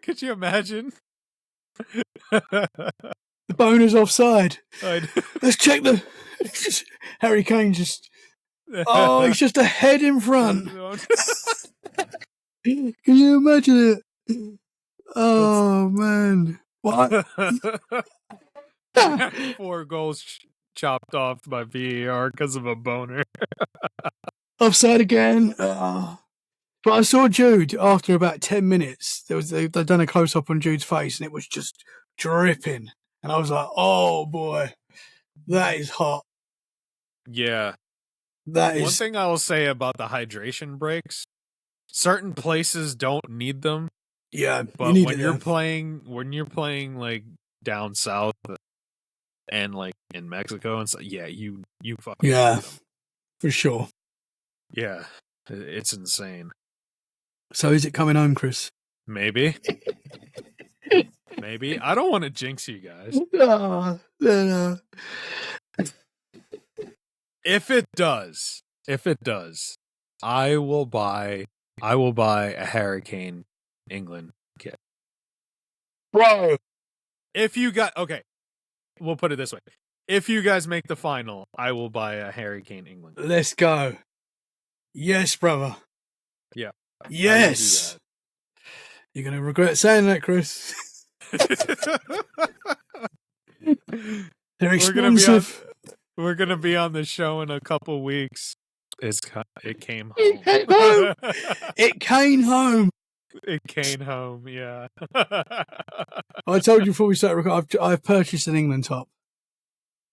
could you imagine? The boner's offside. Let's check the... Harry Kane just... Oh, he's just a head in front. Can you imagine it? Oh, man. What? 4 goals chopped off by VAR because of a boner. Offside again. But I saw Jude after about 10 minutes. They'd done a close up on Jude's face and it was just dripping. And I was like, oh boy, that is hot. Yeah. One thing I will say about the hydration breaks, certain places don't need them. Yeah, but when you're playing like down south and like in Mexico and stuff, you fucking need them. For sure. Yeah, it's insane. So is it coming home, Chris? Maybe. Maybe. I don't want to jinx you guys. No. If it does, I will buy a Harry Kane England kit. Bro. If you got okay, we'll put it this way. If you guys make the final, I will buy a Harry Kane England. Let's go. Yes, brother. Yeah. Yes. You're going to regret saying that, Chris. They're expensive. We're gonna be on the show in a couple weeks. It came home. It came home. It came home. Yeah. I told you before we started recording. I've purchased an England top.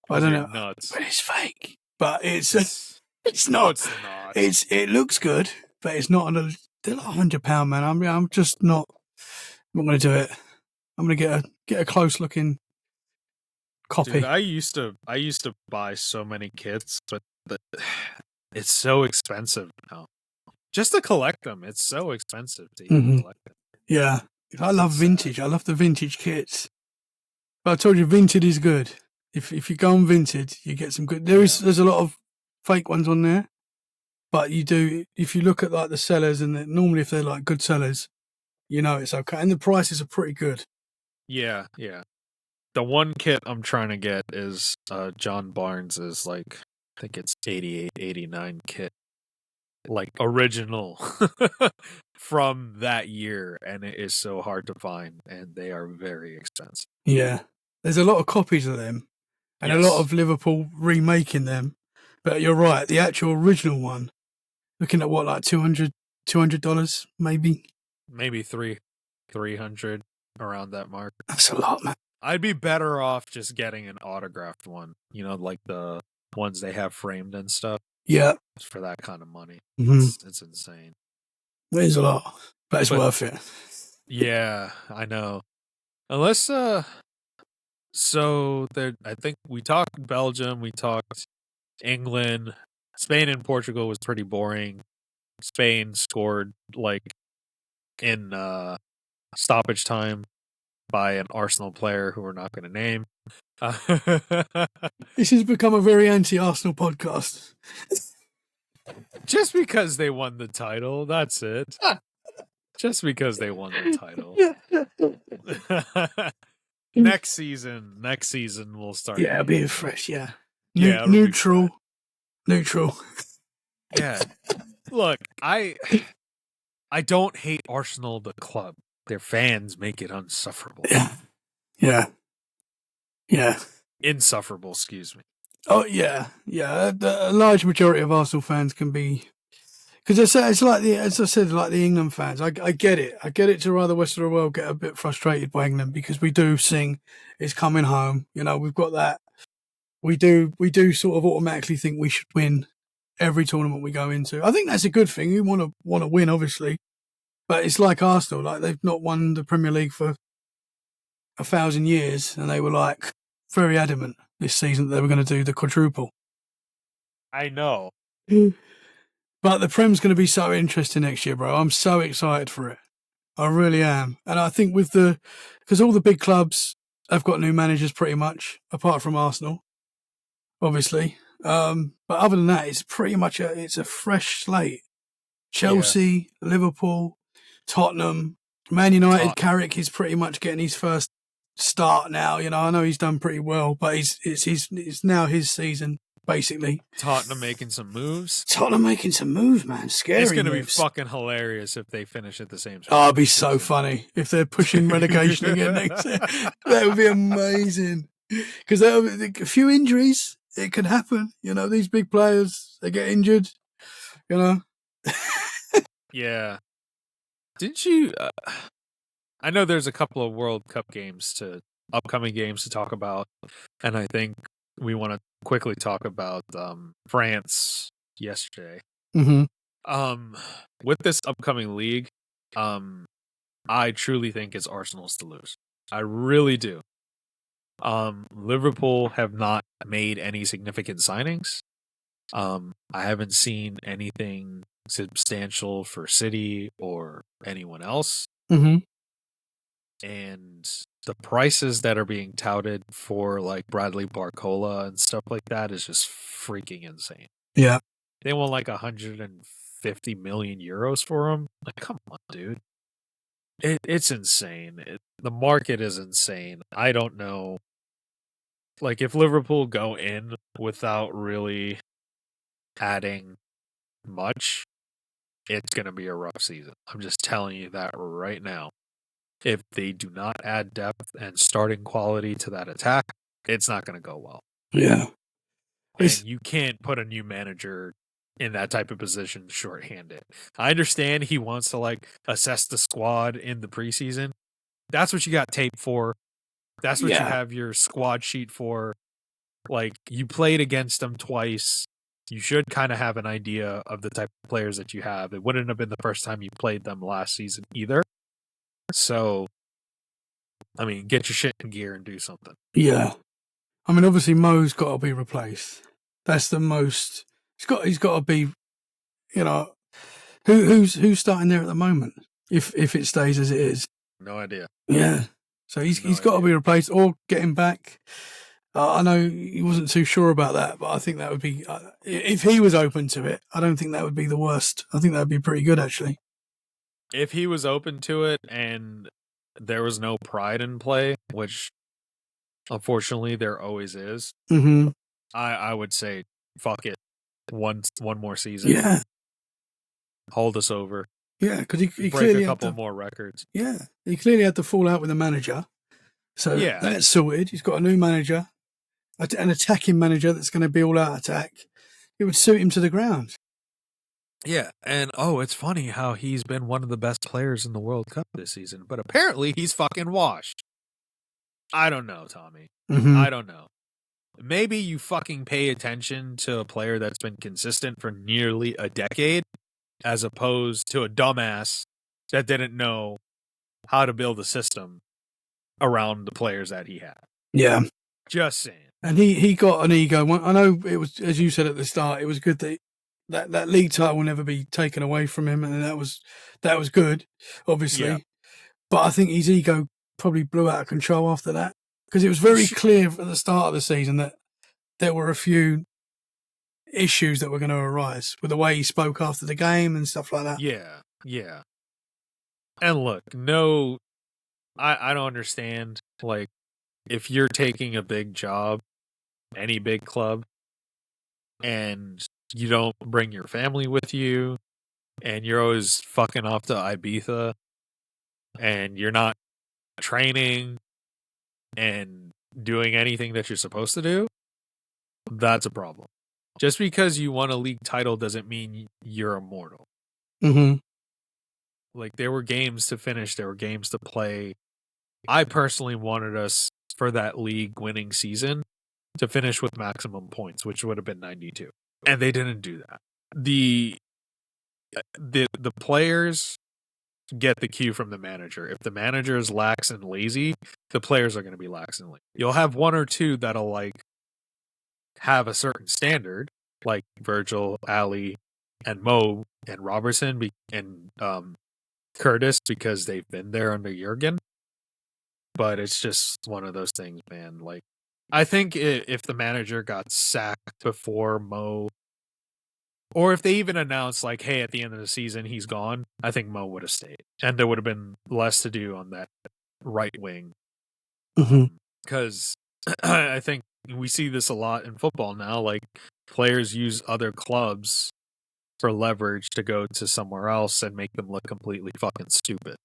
I don't know. Nuts. But it's fake. But it's not. No, it's not. It looks good, but it's not. They're like £100, man. I'm just not. I'm not going to do it. I'm going to get a close looking copy. Dude, I used to buy so many kits, but it's so expensive now. Just to collect them, it's so expensive to even collect them. Yeah, I love vintage. I love the vintage kits. But I told you, Vinted is good. If you go on Vinted, you get some good. There's a lot of fake ones on there, but you do if you look at like the sellers and normally if they're like good sellers, it's okay, and the prices are pretty good. Yeah. The one kit I'm trying to get is John Barnes's, like, I think it's 88, 89 kit. Like, original from that year, and it is so hard to find, and they are very expensive. Yeah. There's a lot of copies of them, and a lot of Liverpool remaking them. But you're right, the actual original one, looking at what, like $200 maybe? Maybe 300 around that mark. That's a lot, man. I'd be better off just getting an autographed one, like the ones they have framed and stuff. Yeah. for that kind of money. Mm-hmm. It's insane. It is a lot, but it's worth it. Yeah, I know. Unless so there, I think we talked Belgium, we talked England, Spain and Portugal was pretty boring. Spain scored like in stoppage time by an Arsenal player who we're not going to name. This has become a very anti-Arsenal podcast. Just because they won the title, that's it. Just because they won the title. Next season we'll start. Yeah, it'll be fresh. Yeah, Yeah, neutral. Yeah, look, I don't hate Arsenal the club. Their fans make it unsufferable. Yeah. Insufferable, excuse me. Oh yeah. A large majority of Arsenal fans can be, because it's like as I said, like the England fans. I get it. I get it to rather West of the world get a bit frustrated by England because we do sing "It's Coming Home." You know, we've got that. We do sort of automatically think we should win every tournament we go into. I think that's a good thing. We want to win, obviously, but it's like Arsenal. Like they've not won the Premier League for 1,000 years, and they were like very adamant this season that they were going to do the quadruple. I know. But the Prem's going to be so interesting next year, bro. I'm so excited for it. I really am. And I think because all the big clubs have got new managers pretty much, apart from Arsenal, obviously. But other than that, it's pretty much it's a fresh slate. Chelsea, Liverpool, Tottenham, Man United. Carrick is pretty much getting his first start now. You know, I know he's done pretty well, but it's now his season. Basically, Tottenham making some moves, man. Scary. It's going to be fucking hilarious if they finish at the same time. Oh, it'd be so funny if they're pushing relegation again next year. That would be amazing. Because a few injuries, it could happen. You know, these big players, they get injured. You know. Yeah. Didn't you? I know there's a couple of World Cup upcoming games to talk about, and I think we want to quickly talk about France yesterday. Mm-hmm. With this upcoming league, I truly think it's Arsenal's to lose. I really do. Liverpool have not made any significant signings. I haven't seen anything substantial for City or anyone else. Mm-hmm. And the prices that are being touted for like Bradley Barcola and stuff like that is just freaking insane. Yeah. They want like 150 million euros for him. Like, come on, dude. It's insane. The market is insane. I don't know. Like, if Liverpool go in without really adding much, it's going to be a rough season. I'm just telling you that right now. If they do not add depth and starting quality to that attack, it's not going to go well. Yeah. And you can't put a new manager in that type of position shorthanded. I understand he wants to like assess the squad in the preseason. That's what you got tape for. That's what you have your squad sheet for. Like, you played against them twice. You should kind of have an idea of the type of players that you have. It wouldn't have been the first time you played them last season either. So, I mean, get your shit in gear and do something. Yeah. I mean, obviously, Mo's got to be replaced. That's the most. He's got to be. You know, who's starting there at the moment? If it stays as it is, no idea. Yeah. So he's got to be replaced or get him back. I know he wasn't too sure about that, but I think that would be if he was open to it. I don't think that would be the worst. I think that would be pretty good, actually. If he was open to it and there was no pride in play, which unfortunately there always is, Mm-hmm. I would say fuck it. One more season. Yeah. Hold us over. Yeah, because he break clearly a couple more records. Yeah, he clearly had to fall out with the manager. So that's sorted. He's got a new manager, an attacking manager that's going to be all out attack. It would suit him to the ground. Yeah, and it's funny how he's been one of the best players in the World Cup this season, but apparently he's fucking washed. I don't know, Tommy. Mm-hmm. I don't know. maybe you fucking pay attention to a player that's been consistent for nearly a decade, as opposed to a dumbass that didn't know how to build a system around the players that he had. Yeah. Just saying. And he got an ego. I know it was, as you said at the start, it was good that league title will never be taken away from him, and that was good, obviously. Yeah. But I think his ego probably blew out of control after that, because it was very clear at the start of the season that there were a few issues that were going to arise with the way he spoke after the game and stuff like that. Yeah, yeah. And look, no, I don't understand. Like, if you're taking a big job, any big club, and you don't bring your family with you, and you're always fucking off to Ibiza, and you're not training and doing anything that you're supposed to do, that's a problem. Just because you won a league title doesn't mean you're immortal. Mm-hmm. Like, there were games to finish, there were games to play. I personally wanted us, for that league winning season, to finish with maximum points, which would have been 92. And they didn't do that. The players get the cue from the manager. If the manager is lax and lazy, the players are going to be lax and lazy. You'll have one or two that'll like have a certain standard, like Virgil, Ali, and Mo and Robertson and Curtis, because they've been there under Jurgen. But it's just one of those things, man. Like, I think if the manager got sacked before Mo, or if they even announced, like, hey, at the end of the season, he's gone, I think Mo would have stayed. And there would have been less to do on that right wing. Because I think we see this a lot in football now. Like, players use other clubs for leverage to go to somewhere else and make them look completely fucking stupid.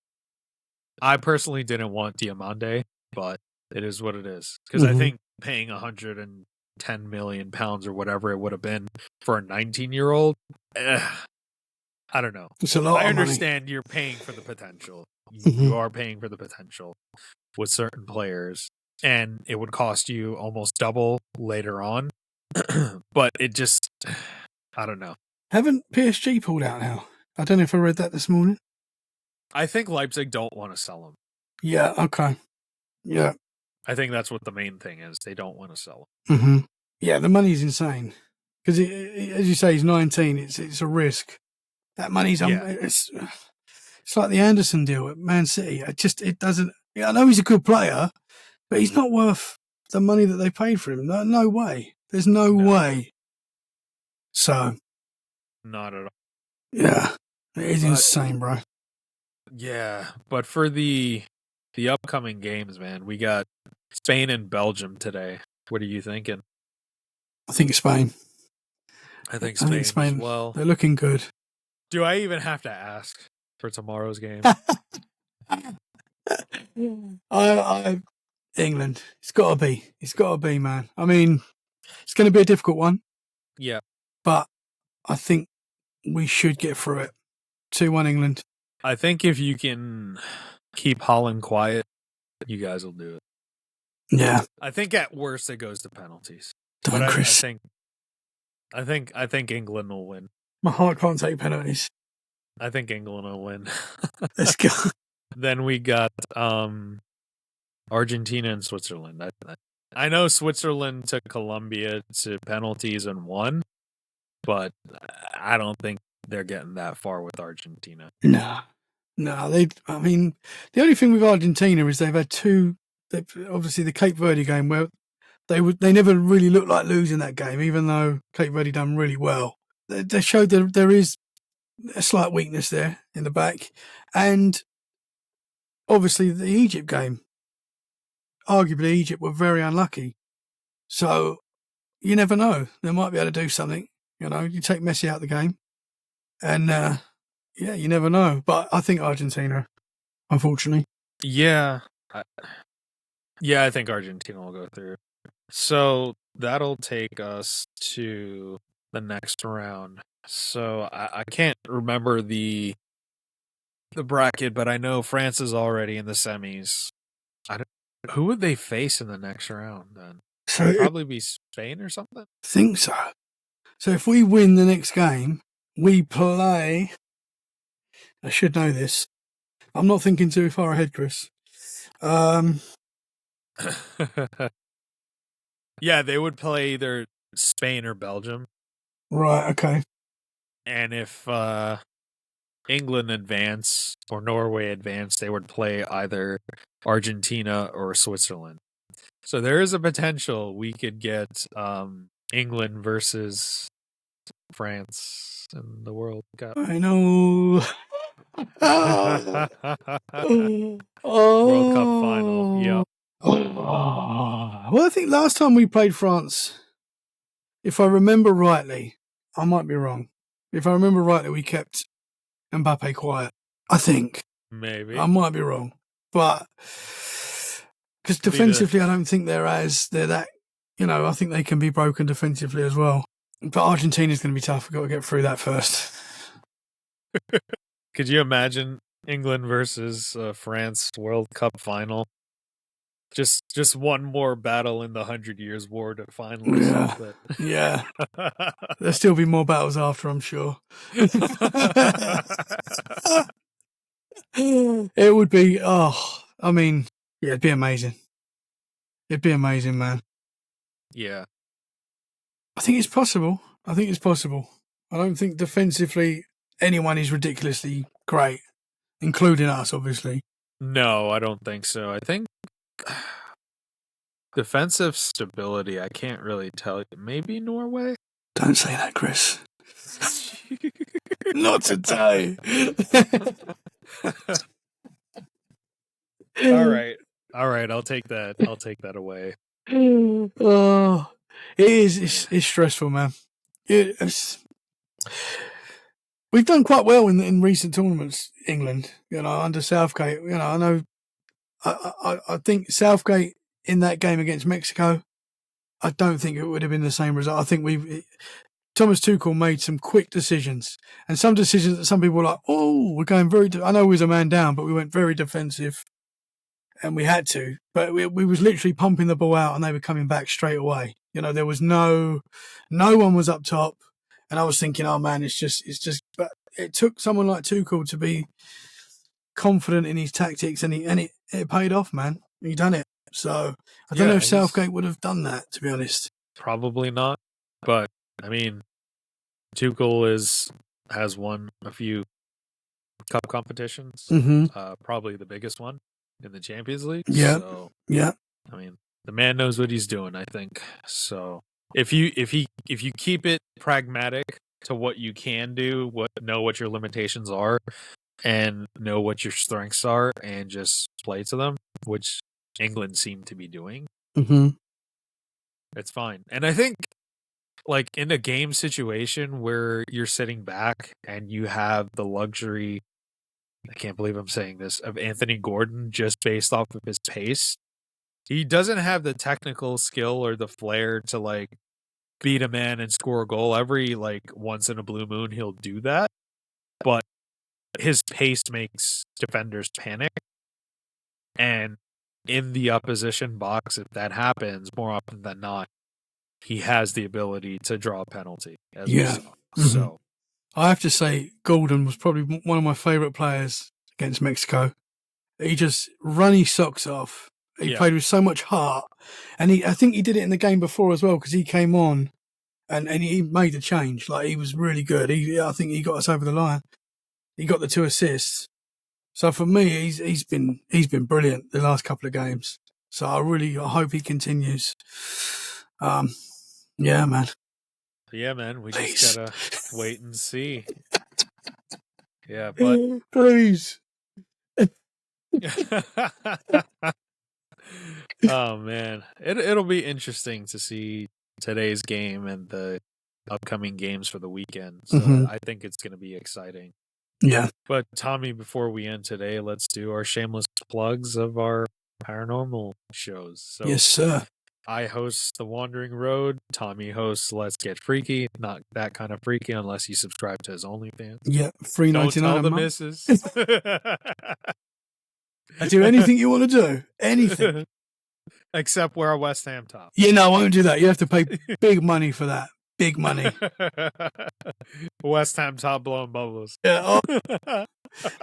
I personally didn't want Diamande, but it is what it is. Because I think paying 110 million pounds or whatever it would have been for a 19-year-old, I don't know. It's a lot I of understand you're paying for the potential. You are paying for the potential with certain players, and it would cost you almost double later on. But it just, I don't know. Haven't PSG pulled out now? I don't know if I read that this morning. I think Leipzig don't want to sell him. Yeah, okay. Yeah. I think that's what the main thing is. They don't want to sell him. Mm-hmm. Yeah, the money's insane. Because, as you say, he's 19. It's a risk. That money's... It's like the Anderson deal at Man City. It doesn't... Yeah, I know he's a good player, but he's not worth the money that they paid for him. No way. There's no way. So... Not at all. Yeah. It is insane, bro. Yeah, but for the upcoming games, man, we got Spain and Belgium today. What are you thinking? I think it's Spain. I think Spain as well. They're looking good. Do I even have to ask for tomorrow's game? England. It's got to be, man. I mean, it's going to be a difficult one. Yeah. But I think we should get through it. 2-1 England. I think if you can keep Holland quiet, you guys will do it. Yeah. I think at worst it goes to penalties. Don't, Chris. I think England will win. My heart can't take penalties. I think England will win. Let's go. Then we got Argentina and Switzerland. I know Switzerland took Colombia to penalties and won, but I don't think they're getting that far with Argentina. No. I mean, the only thing with Argentina is they've had two. Obviously, the Cape Verde game where they never really looked like losing that game, even though Cape Verde done really well. They showed that there is a slight weakness there in the back, and obviously the Egypt game. Arguably, Egypt were very unlucky. So you never know; they might be able to do something. You know, you take Messi out of the game, and yeah, you never know. But I think Argentina, unfortunately. Yeah. I think Argentina will go through. So that'll take us to the next round. So I can't remember the bracket, but I know France is already in the semis. Who would they face in the next round then? So It'd I probably be Spain or something. think so. So if we win the next game, we play. I should know this. I'm not thinking too far ahead, Chris. Yeah, they would play either Spain or Belgium. Right, okay. And if England advance or Norway advance, they would play either Argentina or Switzerland. So there is a potential we could get England versus France in the World Cup. I know. World Cup final. Yep. Well, I think last time we played France, if I remember rightly, I might be wrong. If I remember rightly, we kept Mbappe quiet. I think. Maybe. I might be wrong. But because defensively, I don't think they're that, I think they can be broken defensively as well. But Argentina's going to be tough. We've got to get through that first. Could you imagine England versus France World Cup final? Just one more battle in the 100 Years' War to finally solve it. Yeah. There'll still be more battles after, I'm sure. It would be, it'd be amazing. It'd be amazing, man. Yeah. I think it's possible. I don't think defensively anyone is ridiculously great, including us, obviously. No, I don't think so. I think defensive stability, I can't really tell you. Maybe Norway? Don't say that, Chris. Not today. All right. I'll take that away. Oh, it is. It's stressful, man. We've done quite well in recent tournaments, England. Under Southgate. I know. I think Southgate in that game against Mexico, I don't think it would have been the same result. I think Thomas Tuchel made some quick decisions, and some decisions that some people were like, "Oh, we're going very." I know we was a man down, but we went very defensive, and we had to. But we was literally pumping the ball out, and they were coming back straight away. There was no one was up top, and I was thinking, "Oh man, it's just." But it took someone like Tuchel to be confident in his tactics, and it paid off, man. He done it. So I don't know if Southgate would have done that, to be honest. Probably not. But I mean, Tuchel has won a few cup competitions. Mm-hmm. Probably the biggest one in the Champions League. Yeah. So, yeah. I mean, the man knows what he's doing, I think. So if you keep it pragmatic to what you can do, know what your limitations are, and know what your strengths are, and just play to them, which England seem to be doing, it's fine. And I think, like, in a game situation where you're sitting back and you have the luxury, I can't believe I'm saying this, of Anthony Gordon just based off of his pace, he doesn't have the technical skill or the flair to, like, beat a man and score a goal. Every, like, once in a blue moon he'll do that, but his pace makes defenders panic. And in the opposition box, if that happens, more often than not, he has the ability to draw a penalty, as we saw. Mm-hmm. So I have to say, Gordon was probably one of my favourite players against Mexico. He just run his socks off. He played with so much heart, and I think he did it in the game before as well, because he came on and he made a change. Like, he was really good. I think he got us over the line. He got the 2 assists. So for me, he's been brilliant the last couple of games. So I hope he continues. Yeah, man. Yeah, man. We just gotta wait and see. Yeah, but please. Oh man, it'll be interesting to see today's game and the upcoming games for the weekend. So I think it's gonna be exciting. Yeah. But Tommy, before we end today, let's do our shameless plugs of our paranormal shows. So, yes, sir. I host The Wandering Road. Tommy hosts Let's Get Freaky. Not that kind of freaky unless you subscribe to his OnlyFans. Yeah, $3.99 Don't tell a the month. missus. I do anything you want to do. Anything. Except wear a West Ham top. Yeah, no, I won't do that. You have to pay big money for that. Big money. West Ham top blowing bubbles. Yeah. Oh.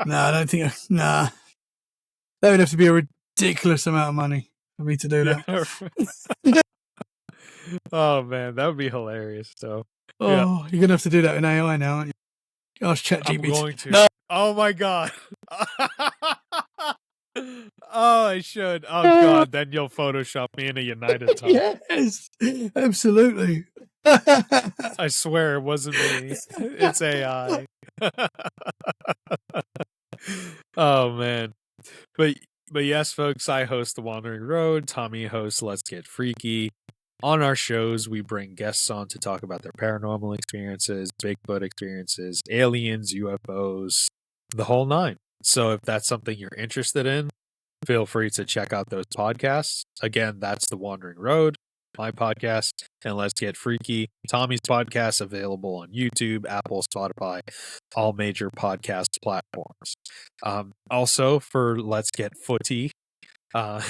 No, I don't think. Nah. That would have to be a ridiculous amount of money for me to do that. Oh, man. That would be hilarious. So, you're going to have to do that in AI now, aren't you? Ask ChatGPT. I'm going to. No. Oh, my God. Oh, I should. Oh, God. Then you'll Photoshop me in a United top. Yes. Absolutely. I swear it wasn't me. It's AI. Oh, man. But yes, folks, I host The Wandering Road. Tommy hosts Let's Get Freaky. On our shows, we bring guests on to talk about their paranormal experiences, Bigfoot experiences, aliens, UFOs, the whole nine. So if that's something you're interested in, feel free to check out those podcasts. Again, that's The Wandering Road, my podcast, and Let's Get Freaky, Tommy's podcast, available on YouTube, Apple, Spotify, all major podcast platforms. Also, for Let's Get Footy, I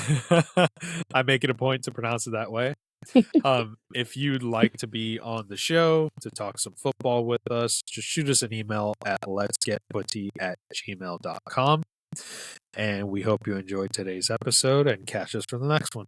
make it a point to pronounce it that way. If you'd like to be on the show to talk some football with us, just shoot us an email at letsgetfooty@gmail.com. And we hope you enjoyed today's episode and catch us for the next one.